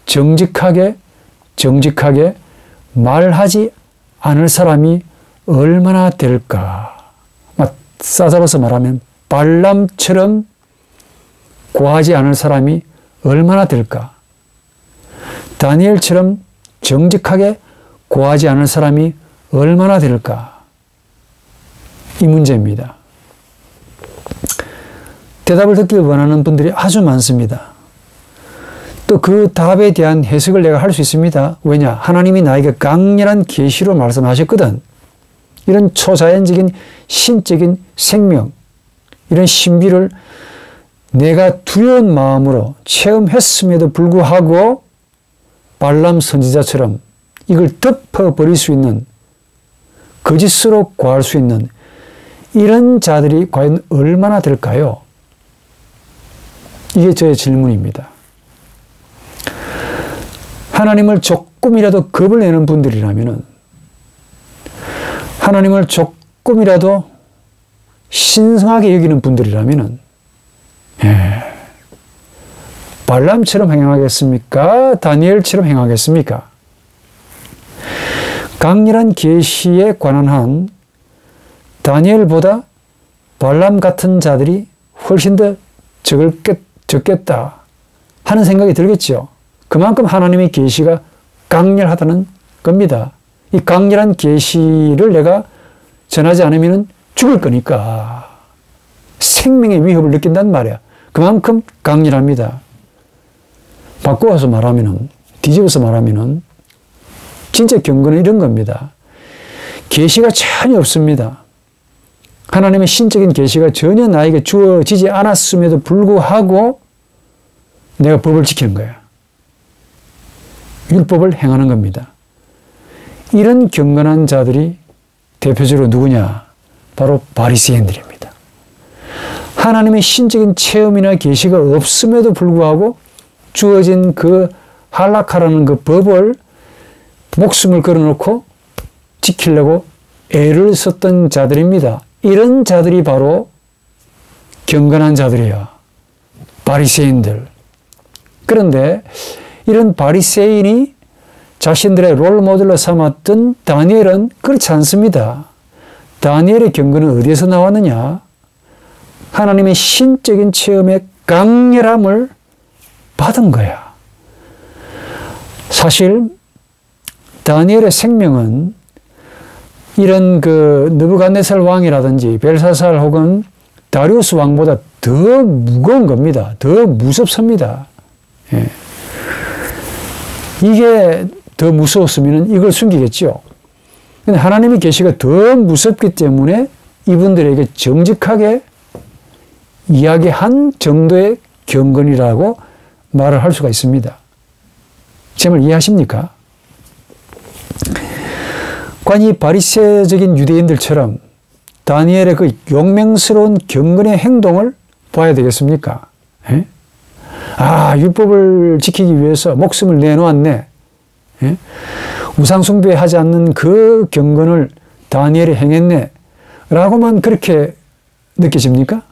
정직하게 말하지 않을 사람이 얼마나 될까. 싸잡아서 말하면 발람처럼 구하지 않을 사람이 얼마나 될까. 다니엘처럼 정직하게 구하지 않을 사람이 얼마나 될까. 이 문제입니다. 대답을 듣길 원하는 분들이 아주 많습니다. 또 그 답에 대한 해석을 내가 할 수 있습니다. 왜냐? 하나님이 나에게 강렬한 계시로 말씀하셨거든. 이런 초자연적인 신적인 생명, 이런 신비를 내가 두려운 마음으로 체험했음에도 불구하고 발람 선지자처럼 이걸 덮어버릴 수 있는, 거짓으로 구할 수 있는 이런 자들이 과연 얼마나 될까요? 이게 저의 질문입니다. 하나님을 조금이라도 겁을 내는 분들이라면, 하나님을 조금이라도 신성하게 여기는 분들이라면, 발람처럼 행하겠습니까? 다니엘처럼 행하겠습니까? 강렬한 계시에 관한 한 다니엘보다 발람 같은 자들이 훨씬 더 적겠다 하는 생각이 들겠죠. 그만큼 하나님의 계시가 강렬하다는 겁니다. 이 강렬한 계시를 내가 전하지 않으면 죽을 거니까 생명의 위협을 느낀단 말이야. 그만큼 강렬합니다. 바꿔서 말하면은, 뒤집어서 말하면은 진짜 경건은 이런 겁니다. 계시가 전혀 없습니다. 하나님의 신적인 계시가 전혀 나에게 주어지지 않았음에도 불구하고 내가 법을 지키는 거야. 율법을 행하는 겁니다. 이런 경건한 자들이 대표적으로 누구냐? 바로 바리새인들입니다. 하나님의 신적인 체험이나 계시가 없음에도 불구하고 주어진 그 할락하라는 그 법을 목숨을 걸어놓고 지키려고 애를 썼던 자들입니다. 이런 자들이 바로 경건한 자들이야. 바리새인들. 그런데 이런 바리새인이 자신들의 롤모델로 삼았던 다니엘은 그렇지 않습니다. 다니엘의 경건은 어디에서 나왔느냐? 하나님의 신적인 체험의 강렬함을 받은 거야. 사실 다니엘의 생명은 이런 그 느부갓네살 왕이라든지 벨사살 혹은 다리우스 왕보다 더 무거운 겁니다. 더 무섭습니다. 이게 더 무서웠으면 이걸 숨기겠죠. 근데 하나님의 계시가 더 무섭기 때문에 이분들에게 정직하게 이야기한 정도의 경건이라고 말을 할 수가 있습니다. 제 말 이해하십니까? 과연 이 바리새적인 유대인들처럼 다니엘의 그 용맹스러운 경건의 행동을 봐야 되겠습니까? 율법을 지키기 위해서 목숨을 내놓았네. 우상 숭배하지 않는 그 경건을 다니엘이 행했네. 라고만 그렇게 느껴집니까?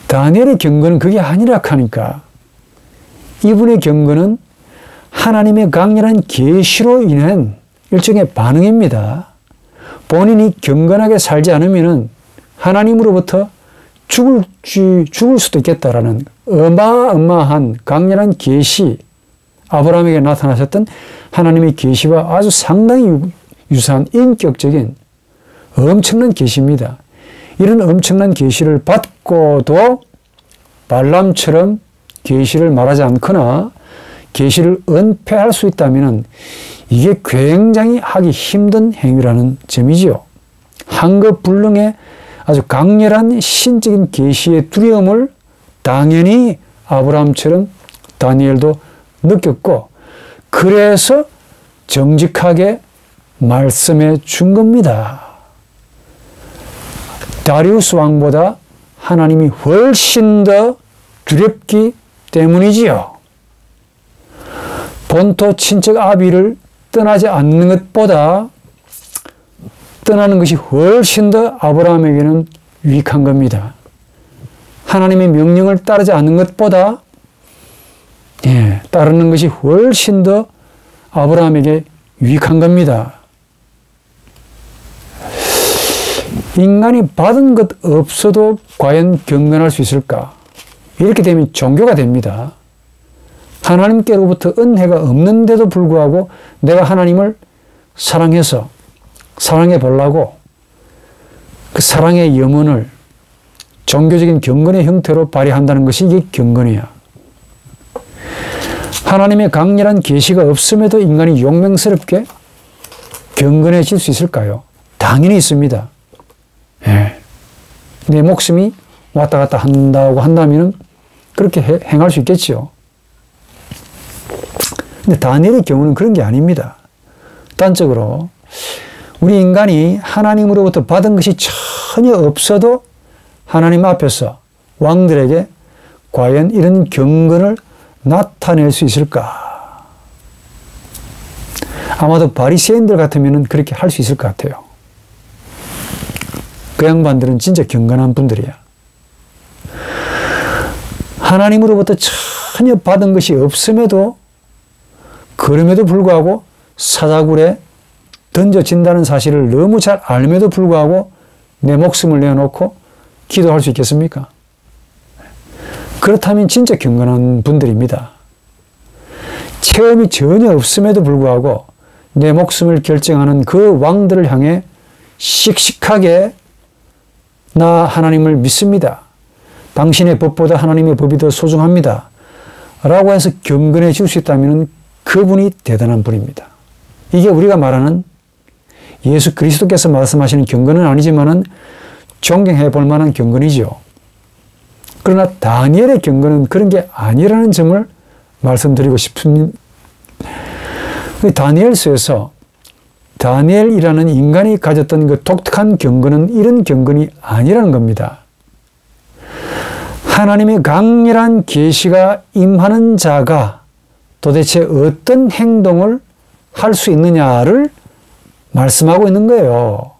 다니엘의 경건은 그게 아니라 하니까. 이분의 경건은 하나님의 강렬한 계시로 인한 일종의 반응입니다. 본인이 경건하게 살지 않으면 하나님으로부터 죽을 수도 있겠다라는 어마어마한 강렬한 계시, 아브라함에게 나타나셨던 하나님의 계시와 아주 상당히 유사한 인격적인 엄청난 계시입니다. 이런 엄청난 계시를 받고도 발람처럼 계시를 말하지 않거나 계시를 은폐할 수 있다면 이게 굉장히 하기 힘든 행위라는 점이지요. 한급불능의 아주 강렬한 신적인 계시의 두려움을 당연히 아브라함처럼 다니엘도 느꼈고, 그래서 정직하게 말씀해 준 겁니다. 다리우스 왕보다 하나님이 훨씬 더 두렵기 때문이지요. 본토 친척 아비를 떠나지 않는 것보다 떠나는 것이 훨씬 더 아브라함에게는 유익한 겁니다. 하나님의 명령을 따르지 않는 것보다 따르는 것이 훨씬 더 아브라함에게 유익한 겁니다. 인간이 받은 것 없어도 과연 경건할 수 있을까? 이렇게 되면 종교가 됩니다. 하나님께로부터 은혜가 없는데도 불구하고 내가 하나님을 사랑해서 사랑해 보려고 그 사랑의 염원을 종교적인 경건의 형태로 발휘한다는 것이 이게 경건이야. 하나님의 강렬한 계시가 없음에도 인간이 용맹스럽게 경건해질 수 있을까요? 당연히 있습니다. 내 목숨이 왔다 갔다 한다고 한다면 그렇게 행할 수 있겠지요. 근데 다니엘의 경우는 그런 게 아닙니다. 단적으로 우리 인간이 하나님으로부터 받은 것이 전혀 없어도 하나님 앞에서 왕들에게 과연 이런 경건을 나타낼 수 있을까? 아마도 바리새인들 같으면 그렇게 할 수 있을 것 같아요. 그 양반들은 진짜 경건한 분들이야. 하나님으로부터 전혀 받은 것이 없음에도 그럼에도 불구하고 사자굴에 던져진다는 사실을 너무 잘 알면도 불구하고 내 목숨을 내어놓고 기도할 수 있겠습니까? 그렇다면 진짜 경건한 분들입니다. 체험이 전혀 없음에도 불구하고 내 목숨을 결정하는 그 왕들을 향해 씩씩하게 나 하나님을 믿습니다. 당신의 법보다 하나님의 법이 더 소중합니다. 라고 해서 경건해질 수 있다면 그분이 대단한 분입니다. 이게 우리가 말하는 예수 그리스도께서 말씀하시는 경건은 아니지만은 존경해 볼 만한 경건이죠. 그러나 다니엘의 경건은 그런 게 아니라는 점을 말씀드리고 싶습니다. 다니엘서에서 다니엘이라는 인간이 가졌던 그 독특한 경건은 이런 경건이 아니라는 겁니다. 하나님의 강렬한 계시가 임하는 자가 도대체 어떤 행동을 할 수 있느냐를 말씀하고 있는 거예요.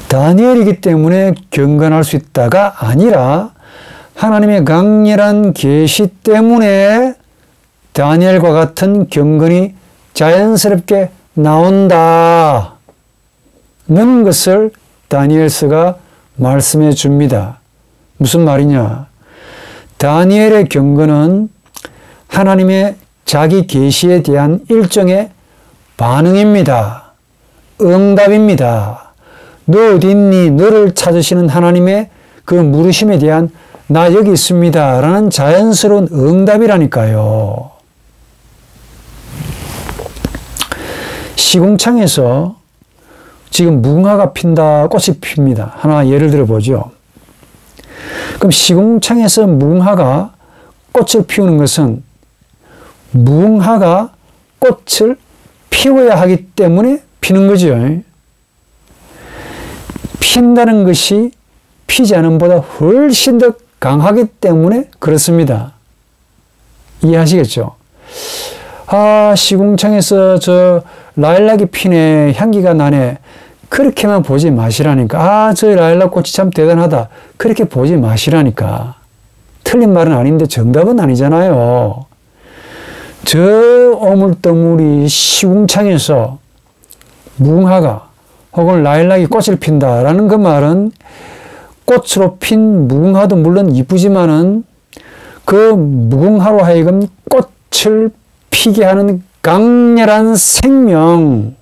다니엘이기 때문에 경건할 수 있다가 아니라 하나님의 강렬한 계시 때문에 다니엘과 같은 경건이 자연스럽게 나온다는 것을 다니엘서가 말씀해 줍니다. 무슨 말이냐? 다니엘의 경건은 하나님의 자기 계시에 대한 일종의 반응입니다. 응답입니다. 너 어디 있니? 너를 찾으시는 하나님의 그 물으심에 대한 나 여기 있습니다. 라는 자연스러운 응답이라니까요. 시궁창에서 지금 무궁화가 핀다, 꽃이 핍니다. 하나 예를 들어 보죠. 그럼 시궁창에서 무궁화가 꽃을 피우는 것은 무궁화가 꽃을 피워야 하기 때문에 피는 거죠. 핀다는 것이 피지 않은 것보다 훨씬 더 강하기 때문에 그렇습니다. 이해하시겠죠? 아, 시궁창에서 저 라일락이 피네, 향기가 나네. 그렇게만 보지 마시라니까. 아, 저 라일락 꽃이 참 대단하다. 그렇게 보지 마시라니까. 틀린 말은 아닌데 정답은 아니잖아요. 저 오물더물이 시궁창에서 무궁화가 혹은 라일락이 꽃을 핀다라는 그 말은 꽃으로 핀 무궁화도 물론 이쁘지만은 그 무궁화로 하여금 꽃을 피게 하는 강렬한 생명,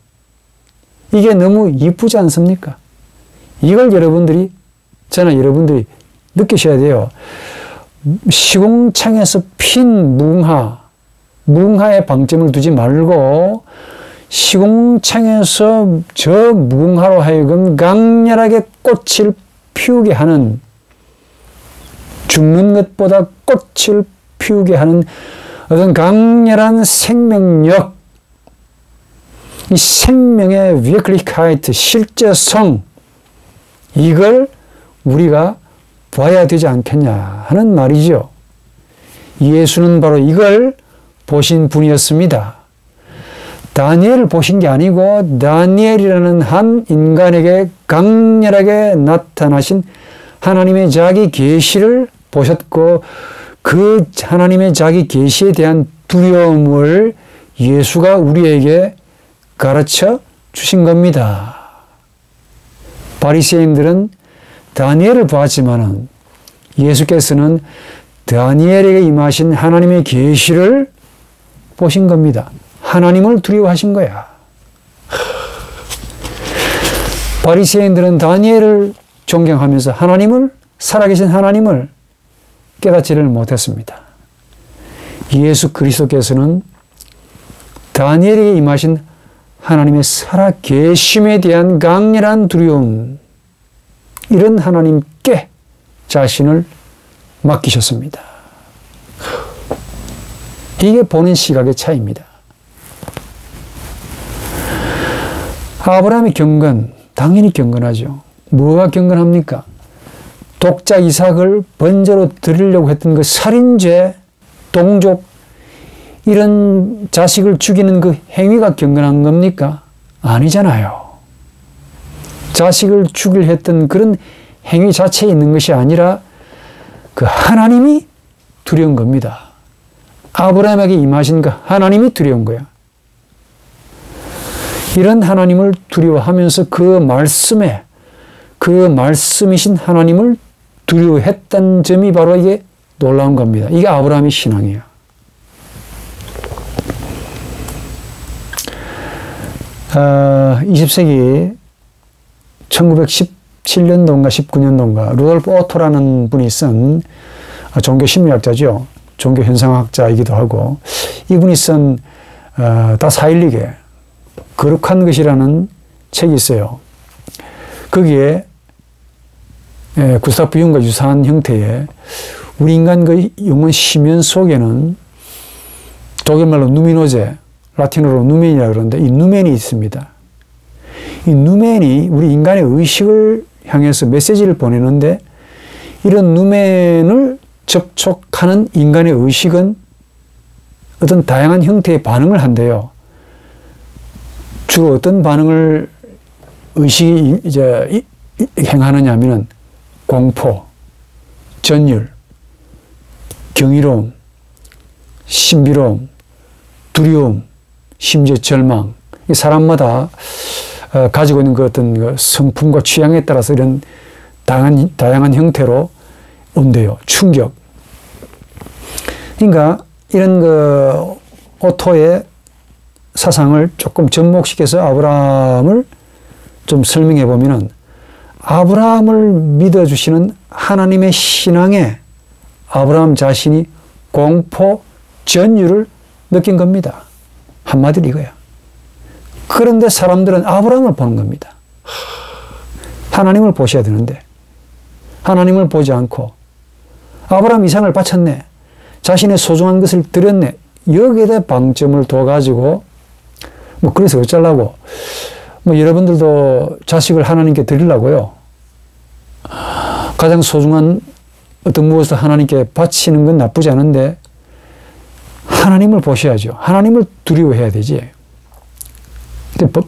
이게 너무 이쁘지 않습니까? 이걸 여러분들이, 저나 여러분들이 느끼셔야 돼요. 시궁창에서 핀 무궁화에 방점을 두지 말고 시궁창에서 저 무궁화로 하여금 강렬하게 꽃을 피우게 하는, 죽는 것보다 꽃을 피우게 하는 어떤 강렬한 생명력, 이 생명의 위클리카이트, 실제성, 이걸 우리가 봐야 되지 않겠냐 하는 말이죠. 예수는 바로 이걸 보신 분이었습니다. 다니엘을 보신 게 아니고 다니엘이라는 한 인간에게 강렬하게 나타나신 하나님의 자기 계시를 보셨고, 그 하나님의 자기 계시에 대한 두려움을 예수가 우리에게 가르쳐 주신 겁니다. 바리새인들은 다니엘을 보았지만은 예수께서는 다니엘에게 임하신 하나님의 계시를 보신 겁니다. 하나님을 두려워하신 거야. 바리새인들은 다니엘을 존경하면서 하나님을, 살아계신 하나님을 깨닫지를 못했습니다. 예수 그리스도께서는 다니엘에게 임하신 하나님의 살아계심에 대한 강렬한 두려움, 이런 하나님께 자신을 맡기셨습니다. 이게 보는 시각의 차이입니다. 아브라함의 경건, 당연히 경건하죠. 뭐가 경건합니까? 독자 이삭을 번제로 드리려고 했던 그 살인죄, 동족, 이런 자식을 죽이는 그 행위가 경건한 겁니까? 아니잖아요. 자식을 죽이려 했던 그런 행위 자체에 있는 것이 아니라 그 하나님이 두려운 겁니다. 아브라함에게 임하신 그 하나님이 두려운 거야. 이런 하나님을 두려워하면서 그 말씀에, 그 말씀이신 하나님을 두려워했던 점이 바로 이게 놀라운 겁니다. 이게 아브라함의 신앙이에요. 아, 20세기 1917년도인가 19년도인가 루돌프 오토라는 분이 쓴 종교 심리학자죠. 종교 현상학자이기도 하고, 이분이 쓴 다사일리게 거룩한 것이라는 책이 있어요. 거기에 구스타프 융과 유사한 형태의 우리 인간 그 영혼 심연 속에는 독일말로 누미노제, 라틴어로 누멘이라고 그러는데 이 누멘이 있습니다. 이 누멘이 우리 인간의 의식을 향해서 메시지를 보내는데, 이런 누멘을 접촉하는 인간의 의식은 어떤 다양한 형태의 반응을 한대요. 주로 어떤 반응을 의식이 이제 행하느냐 하면은 공포, 전율, 경이로움, 신비로움, 두려움, 심지어 절망. 이 사람마다 가지고 있는 그 어떤 그 성품과 취향에 따라서 이런 다양한 형태로 온대요. 충격. 그러니까 이런 그 오토의 사상을 조금 접목시켜서 아브라함을 좀 설명해 보면은, 아브라함을 믿어주시는 하나님의 신앙에 아브라함 자신이 공포, 전율을 느낀 겁니다. 한마디로 이거야. 그런데 사람들은 아브라함을 보는 겁니다. 하나님을 보셔야 되는데 하나님을 보지 않고, 아브라함 이상을 바쳤네, 자신의 소중한 것을 드렸네, 여기에다 방점을 둬가지고 뭐 그래서 어쩌려고, 뭐 여러분들도 자식을 하나님께 드리려고요. 가장 소중한 어떤 무엇을 하나님께 바치는 건 나쁘지 않은데 하나님을 보셔야죠. 하나님을 두려워해야 되지.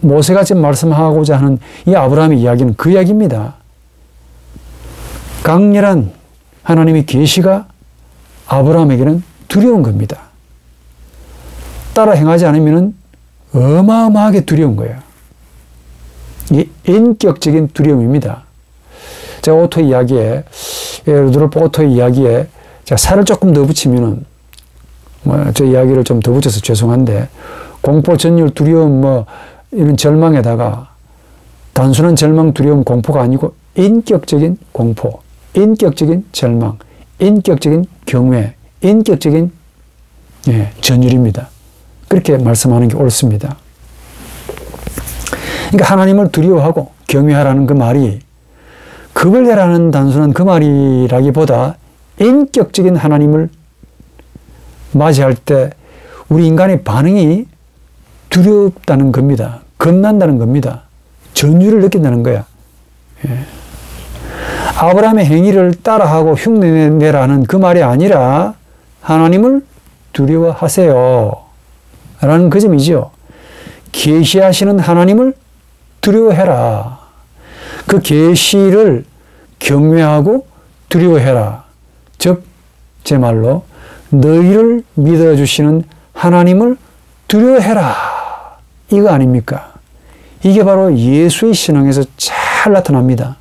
모세가 지금 말씀하고자 하는 이 아브라함의 이야기는 그 이야기입니다. 강렬한 하나님의 계시가 아브라함에게는 두려운 겁니다. 따라 행하지 않으면 어마어마하게 두려운 거예요. 이게 인격적인 두려움입니다. 제가 오토 이야기에, 루돌프 오토 이야기에 제가 살을 조금 더 붙이면은, 저 이야기를 좀 더 붙여서 죄송한데, 공포, 전율, 두려움, 이런 절망에다가 단순한 절망, 두려움, 공포가 아니고 인격적인 공포, 인격적인 절망, 인격적인 경외, 인격적인 전율입니다. 그렇게 말씀하는 게 옳습니다. 그러니까 하나님을 두려워하고 경외하라는 그 말이 겁을 내라는 단순한 그 말이라기보다 인격적인 하나님을 맞이할 때 우리 인간의 반응이 두렵다는 겁니다. 겁난다는 겁니다. 전율을 느낀다는 거야. 아브라함의 행위를 따라하고 흉내내라는 그 말이 아니라 하나님을 두려워하세요 라는 그 점이죠. 계시하시는 하나님을 두려워해라. 그 계시를 경외하고 두려워해라. 즉 제 말로 너희를 믿어주시는 하나님을 두려워해라. 이거 아닙니까? 이게 바로 예수의 신앙에서 잘 나타납니다.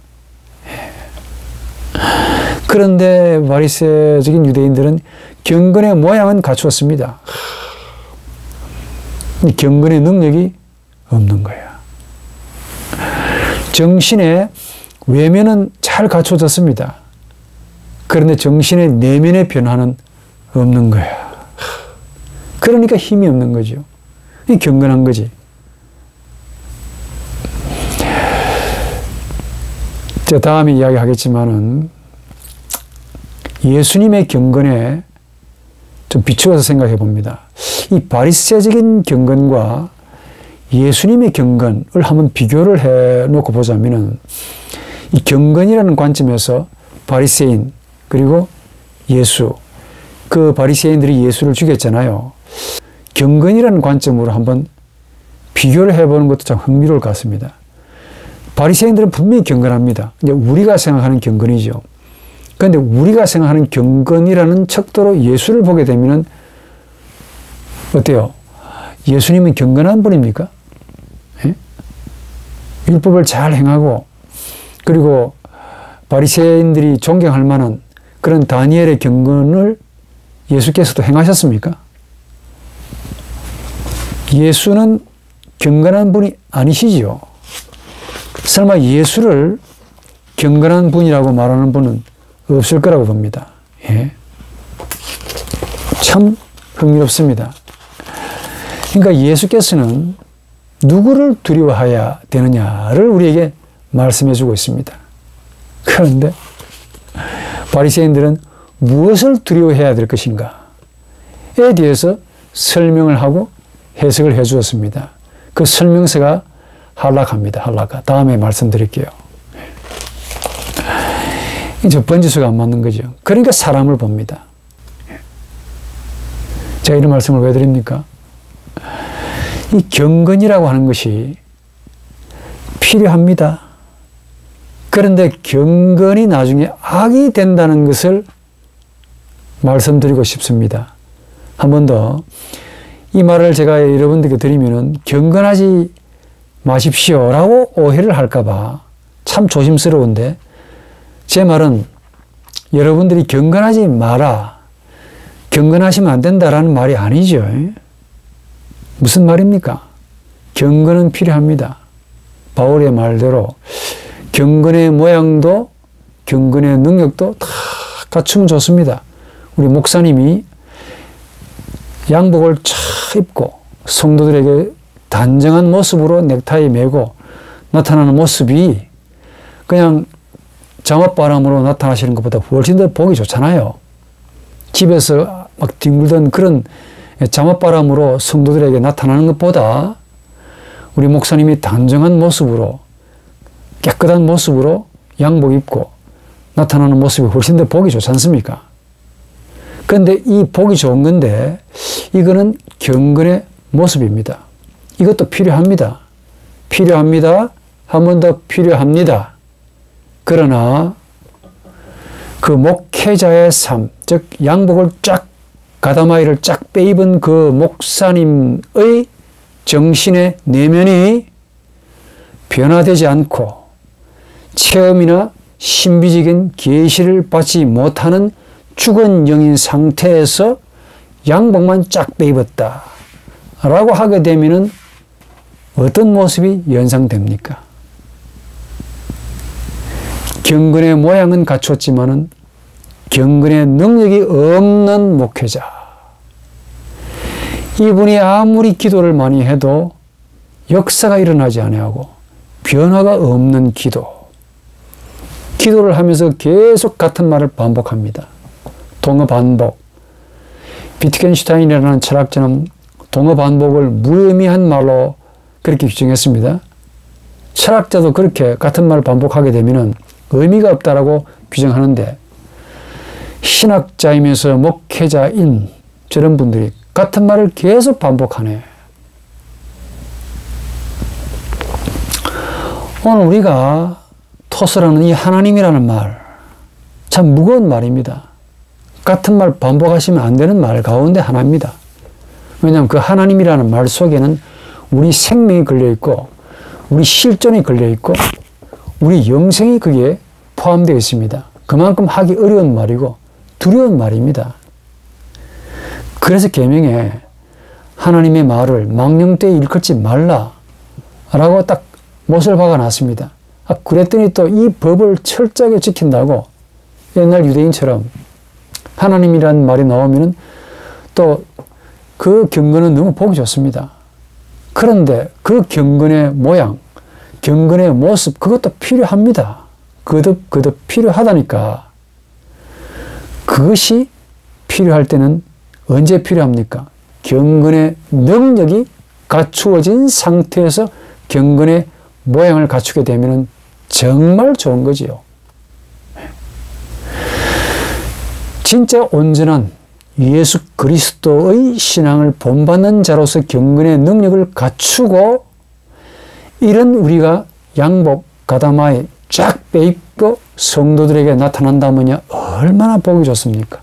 그런데 바리새적인 유대인들은 경건의 모양은 갖추었습니다. 경건의 능력이 없는 거야. 정신의 외면은 잘 갖춰졌습니다. 그런데 정신의 내면의 변화는 없는 거야. 그러니까 힘이 없는 거죠. 이 경건한 거지. 제가 다음에 이야기하겠지만은 예수님의 경건에 좀 비추어서 생각해 봅니다. 이 바리새적인 경건과 예수님의 경건을 한번 비교를 해 놓고 보자면은 이 경건이라는 관점에서 바리새인 그리고 예수, 그 바리새인들이 예수를 죽였잖아요. 경건이라는 관점으로 한번 비교를 해보는 것도 참 흥미로울 것 같습니다. 바리새인들은 분명히 경건합니다. 이제 우리가 생각하는 경건이죠. 그런데 우리가 생각하는 경건이라는 척도로 예수를 보게 되면 어때요? 예수님은 경건한 분입니까? 예? 율법을 잘 행하고 그리고 바리새인들이 존경할 만한 그런 다니엘의 경건을 예수께서도 행하셨습니까? 예수는 경건한 분이 아니시지요. 설마 예수를 경건한 분이라고 말하는 분은 없을 거라고 봅니다. 예. 참 흥미롭습니다. 그러니까 예수께서는 누구를 두려워해야 되느냐를 우리에게 말씀해 주고 있습니다. 그런데 바리새인들은 무엇을 두려워해야 될 것인가에 대해서 설명을 하고 해석을 해 주었습니다. 그 설명서가 한락합니다. 한락가. 다음에 말씀드릴게요. 첫 번째 수가 안 맞는 거죠. 그러니까 사람을 봅니다. 제가 이런 말씀을 왜 드립니까? 이 경건이라고 하는 것이 필요합니다. 그런데 경건이 나중에 악이 된다는 것을 말씀드리고 싶습니다. 한 번 더 이 말을 제가 여러분들께 드리면은 경건하지 마십시오라고 오해를 할까봐 참 조심스러운데 제 말은 여러분들이 경건하지 마라, 경건하시면 안 된다라는 말이 아니죠. 무슨 말입니까? 경건은 필요합니다. 바울의 말대로 경건의 모양도 경건의 능력도 다 갖추면 좋습니다. 우리 목사님이 양복을 쫙 입고 성도들에게 단정한 모습으로 넥타이 메고 나타나는 모습이 그냥 장맛바람으로 나타나시는 것보다 훨씬 더 보기 좋잖아요. 집에서 막 뒹굴던 그런 장맛바람으로 성도들에게 나타나는 것보다 우리 목사님이 단정한 모습으로 깨끗한 모습으로 양복 입고 나타나는 모습이 훨씬 더 보기 좋지 않습니까? 그런데 이 보기 좋은 건데 이거는 경건의 모습입니다. 이것도 필요합니다. 필요합니다. 한 번 더 필요합니다. 그러나 그 목회자의 삶, 즉 양복을 쫙 가다마이를 쫙 빼입은 그 목사님의 정신의 내면이 변화되지 않고 체험이나 신비적인 계시를 받지 못하는 죽은 영인 상태에서 양복만 쫙 빼입었다 라고 하게 되면은 어떤 모습이 연상됩니까? 경건의 모양은 갖췄지만은 경건의 능력이 없는 목회자. 이분이 아무리 기도를 많이 해도 역사가 일어나지 아니하고 변화가 없는 기도. 기도를 하면서 계속 같은 말을 반복합니다. 동어 반복. 비트겐슈타인이라는 철학자는 동어 반복을 무의미한 말로 그렇게 규정했습니다. 철학자도 그렇게 같은 말을 반복하게 되면 의미가 없다라고 규정하는데 신학자이면서 목회자인 저런 분들이 같은 말을 계속 반복하네. 오늘 우리가 토스라는 이 하나님이라는 말, 참 무거운 말입니다. 같은 말 반복하시면 안 되는 말 가운데 하나입니다. 왜냐하면 그 하나님이라는 말 속에는 우리 생명이 걸려있고 우리 실존이 걸려있고 우리 영생이 거기에 포함되어 있습니다. 그만큼 하기 어려운 말이고 두려운 말입니다. 그래서 계명에 하나님의 말을 망령되이 일컫지 말라 라고 딱 못을 박아놨습니다. 그랬더니 또 이 법을 철저하게 지킨다고 옛날 유대인처럼 하나님이라는 말이 나오면은 또 그 경건은 너무 보기 좋습니다. 그런데 그 경건의 모양, 경건의 모습, 그것도 필요합니다. 거듭 필요하다니까. 그것이 필요할 때는 언제 필요합니까? 경건의 능력이 갖추어진 상태에서 경건의 모양을 갖추게 되면 정말 좋은 거지요. 진짜 온전한 예수 그리스도의 신앙을 본받는 자로서 경건의 능력을 갖추고 이런 우리가 양복 가다마에 쫙 빼입고 성도들에게 나타난다면야 얼마나 보기 좋습니까?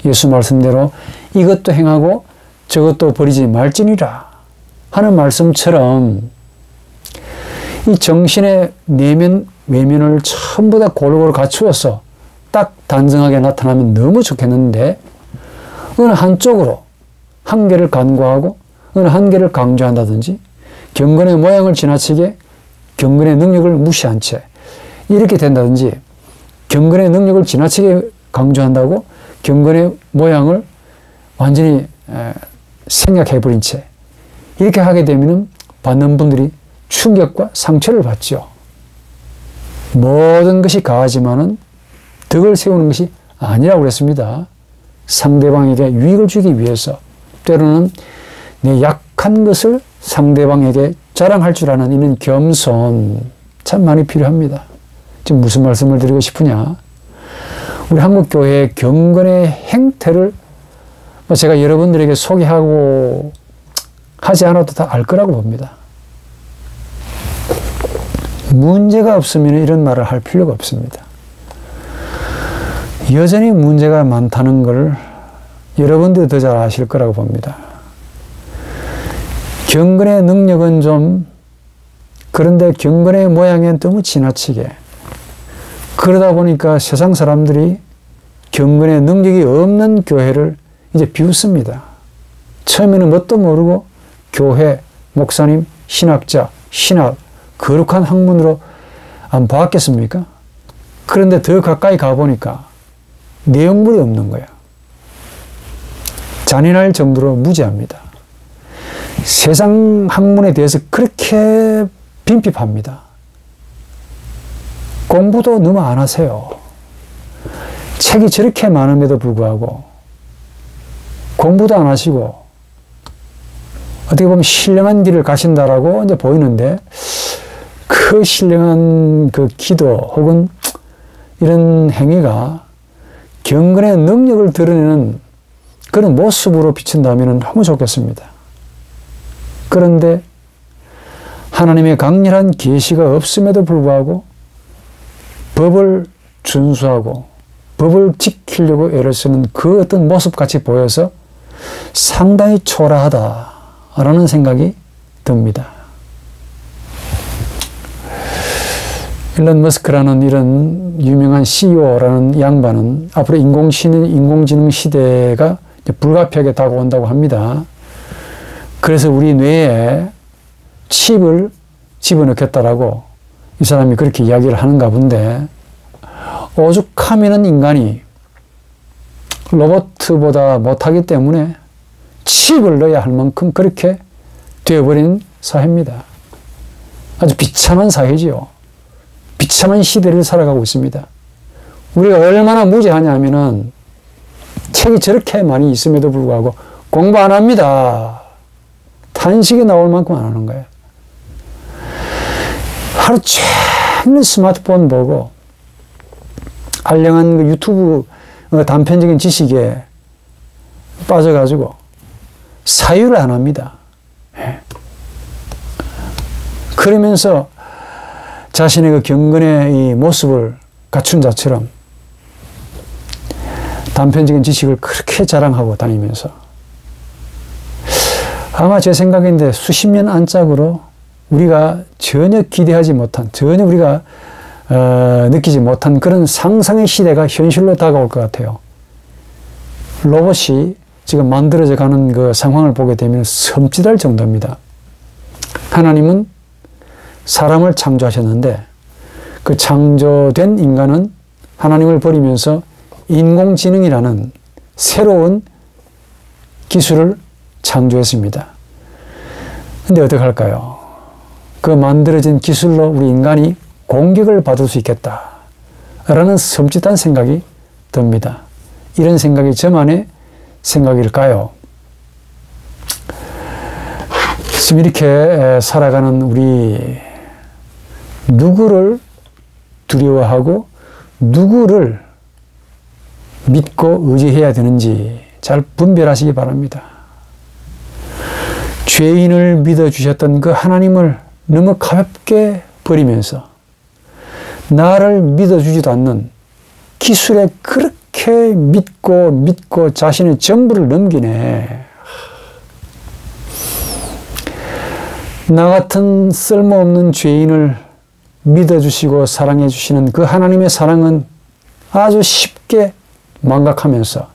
예수 말씀대로 이것도 행하고 저것도 버리지 말지니라 하는 말씀처럼 이 정신의 내면 외면을 전부 다 골고루 갖추어서 딱 단정하게 나타나면 너무 좋겠는데 어느 한쪽으로 한계를 간과하고 어느 한계를 강조한다든지 경건의 모양을 지나치게 경건의 능력을 무시한 채 이렇게 된다든지 경건의 능력을 지나치게 강조한다고 경건의 모양을 완전히 생략해버린 채 이렇게 하게 되면 받는 분들이 충격과 상처를 받죠. 모든 것이 가하지만은 덕을 세우는 것이 아니라고 그랬습니다. 상대방에게 유익을 주기 위해서 때로는 내 약한 것을 상대방에게 자랑할 줄 아는 이런 겸손 참 많이 필요합니다. 지금 무슨 말씀을 드리고 싶으냐? 우리 한국교회의 경건의 행태를 제가 여러분들에게 소개하고 하지 않아도 다 알 거라고 봅니다. 문제가 없으면 이런 말을 할 필요가 없습니다. 여전히 문제가 많다는 걸 여러분들이 더 잘 아실 거라고 봅니다. 경건의 능력은 좀 그런데 경건의 모양엔 너무 지나치게 그러다 보니까 세상 사람들이 경건의 능력이 없는 교회를 이제 비웃습니다. 처음에는 뭣도 모르고 교회, 목사님, 신학자, 신학, 거룩한 학문으로 안 봤겠습니까? 그런데 더 가까이 가보니까 내용물이 없는 거야. 잔인할 정도로 무지합니다. 세상 학문에 대해서 그렇게 빈핍합니다. 공부도 너무 안 하세요. 책이 저렇게 많음에도 불구하고 공부도 안 하시고 어떻게 보면 신령한 길을 가신다라고 이제 보이는데 그 신령한 그 기도 혹은 이런 행위가 경건의 능력을 드러내는 그런 모습으로 비친다면 너무 좋겠습니다. 그런데 하나님의 강렬한 계시가 없음에도 불구하고 법을 준수하고 법을 지키려고 애를 쓰는 그 어떤 모습같이 보여서 상당히 초라하다라는 생각이 듭니다. 일론 머스크라는 이런 유명한 CEO라는 양반은 앞으로 인공지능 시대가 불가피하게 다가온다고 합니다. 그래서 우리 뇌에 칩을 집어넣겠다라고 이 사람이 그렇게 이야기를 하는가 본데, 오죽하면은 인간이 로봇보다 못하기 때문에 칩을 넣어야 할 만큼 그렇게 되어버린 사회입니다. 아주 비참한 사회지요. 비참한 시대를 살아가고 있습니다. 우리가 얼마나 무지하냐면은 책이 저렇게 많이 있음에도 불구하고 공부 안 합니다. 탄식이 나올 만큼 안 하는 거예요. 하루 종일 스마트폰 보고 알량한 그 유튜브 단편적인 지식에 빠져가지고 사유를 안 합니다. 그러면서 자신의 그 경건의 이 모습을 갖춘 자처럼 단편적인 지식을 그렇게 자랑하고 다니면서, 아마 제 생각인데 수십 년 안짝으로 우리가 전혀 기대하지 못한, 전혀 우리가 느끼지 못한 그런 상상의 시대가 현실로 다가올 것 같아요. 로봇이 지금 만들어져 가는 그 상황을 보게 되면 섬찟할 정도입니다. 하나님은 사람을 창조하셨는데 그 창조된 인간은 하나님을 버리면서 인공지능이라는 새로운 기술을 창조했습니다. 근데 어떻게 할까요? 그 만들어진 기술로 우리 인간이 공격을 받을 수 있겠다라는 섬찟한 생각이 듭니다. 이런 생각이 저만의 생각일까요? 지금 이렇게 살아가는 우리, 누구를 두려워하고 누구를 믿고 의지해야 되는지 잘 분별하시기 바랍니다. 죄인을 믿어주셨던 그 하나님을 너무 가볍게 버리면서 나를 믿어주지도 않는 기술에 그렇게 믿고 자신의 전부를 넘기네. 나 같은 쓸모없는 죄인을 믿어주시고 사랑해주시는 그 하나님의 사랑은 아주 쉽게 망각하면서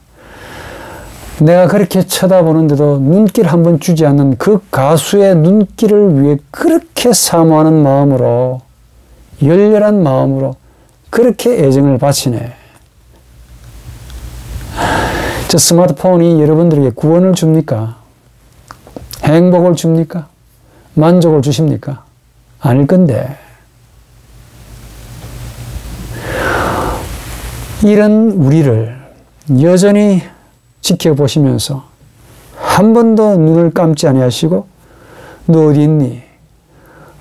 내가 그렇게 쳐다보는데도 눈길 한번 주지 않는 그 가수의 눈길을 위해 그렇게 사모하는 마음으로, 열렬한 마음으로 그렇게 애정을 바치네. 저 스마트폰이 여러분들에게 구원을 줍니까? 행복을 줍니까? 만족을 주십니까? 아닐 건데. 이런 우리를 여전히 지켜보시면서 한 번도 눈을 감지 아니하시고 너 어디 있니?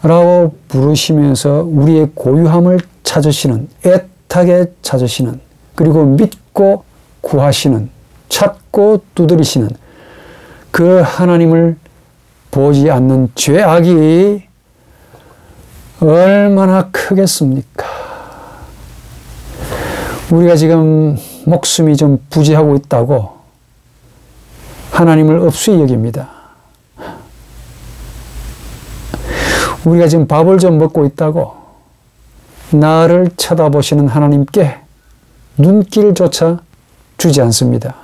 라고 부르시면서 우리의 고유함을 찾으시는, 애타게 찾으시는, 그리고 믿고 구하시는, 찾고 두드리시는 그 하나님을 보지 않는 죄악이 얼마나 크겠습니까? 우리가 지금 목숨이 좀 부재하고 있다고 하나님을 업수히 여깁니다. 우리가 지금 밥을 좀 먹고 있다고 나를 쳐다보시는 하나님께 눈길조차 주지 않습니다.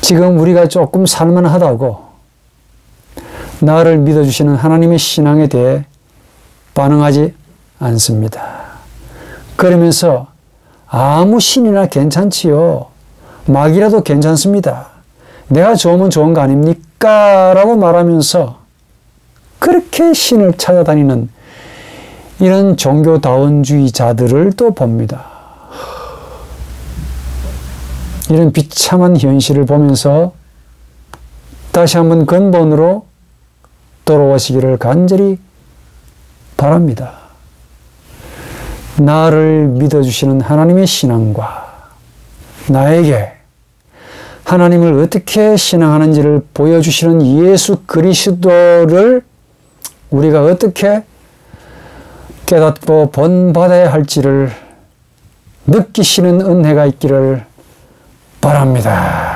지금 우리가 조금 살만하다고 나를 믿어주시는 하나님의 신앙에 대해 반응하지 않습니다. 그러면서 아무 신이나 괜찮지요. 막이라도 괜찮습니다. 내가 좋으면 좋은 거 아닙니까? 라고 말하면서 그렇게 신을 찾아다니는 이런 종교다원주의자들을 또 봅니다. 이런 비참한 현실을 보면서 다시 한번 근본으로 돌아오시기를 간절히 바랍니다. 나를 믿어주시는 하나님의 신앙과 나에게 하나님을 어떻게 신앙하는지를 보여주시는 예수 그리스도를 우리가 어떻게 깨닫고 본받아야 할지를 느끼시는 은혜가 있기를 바랍니다.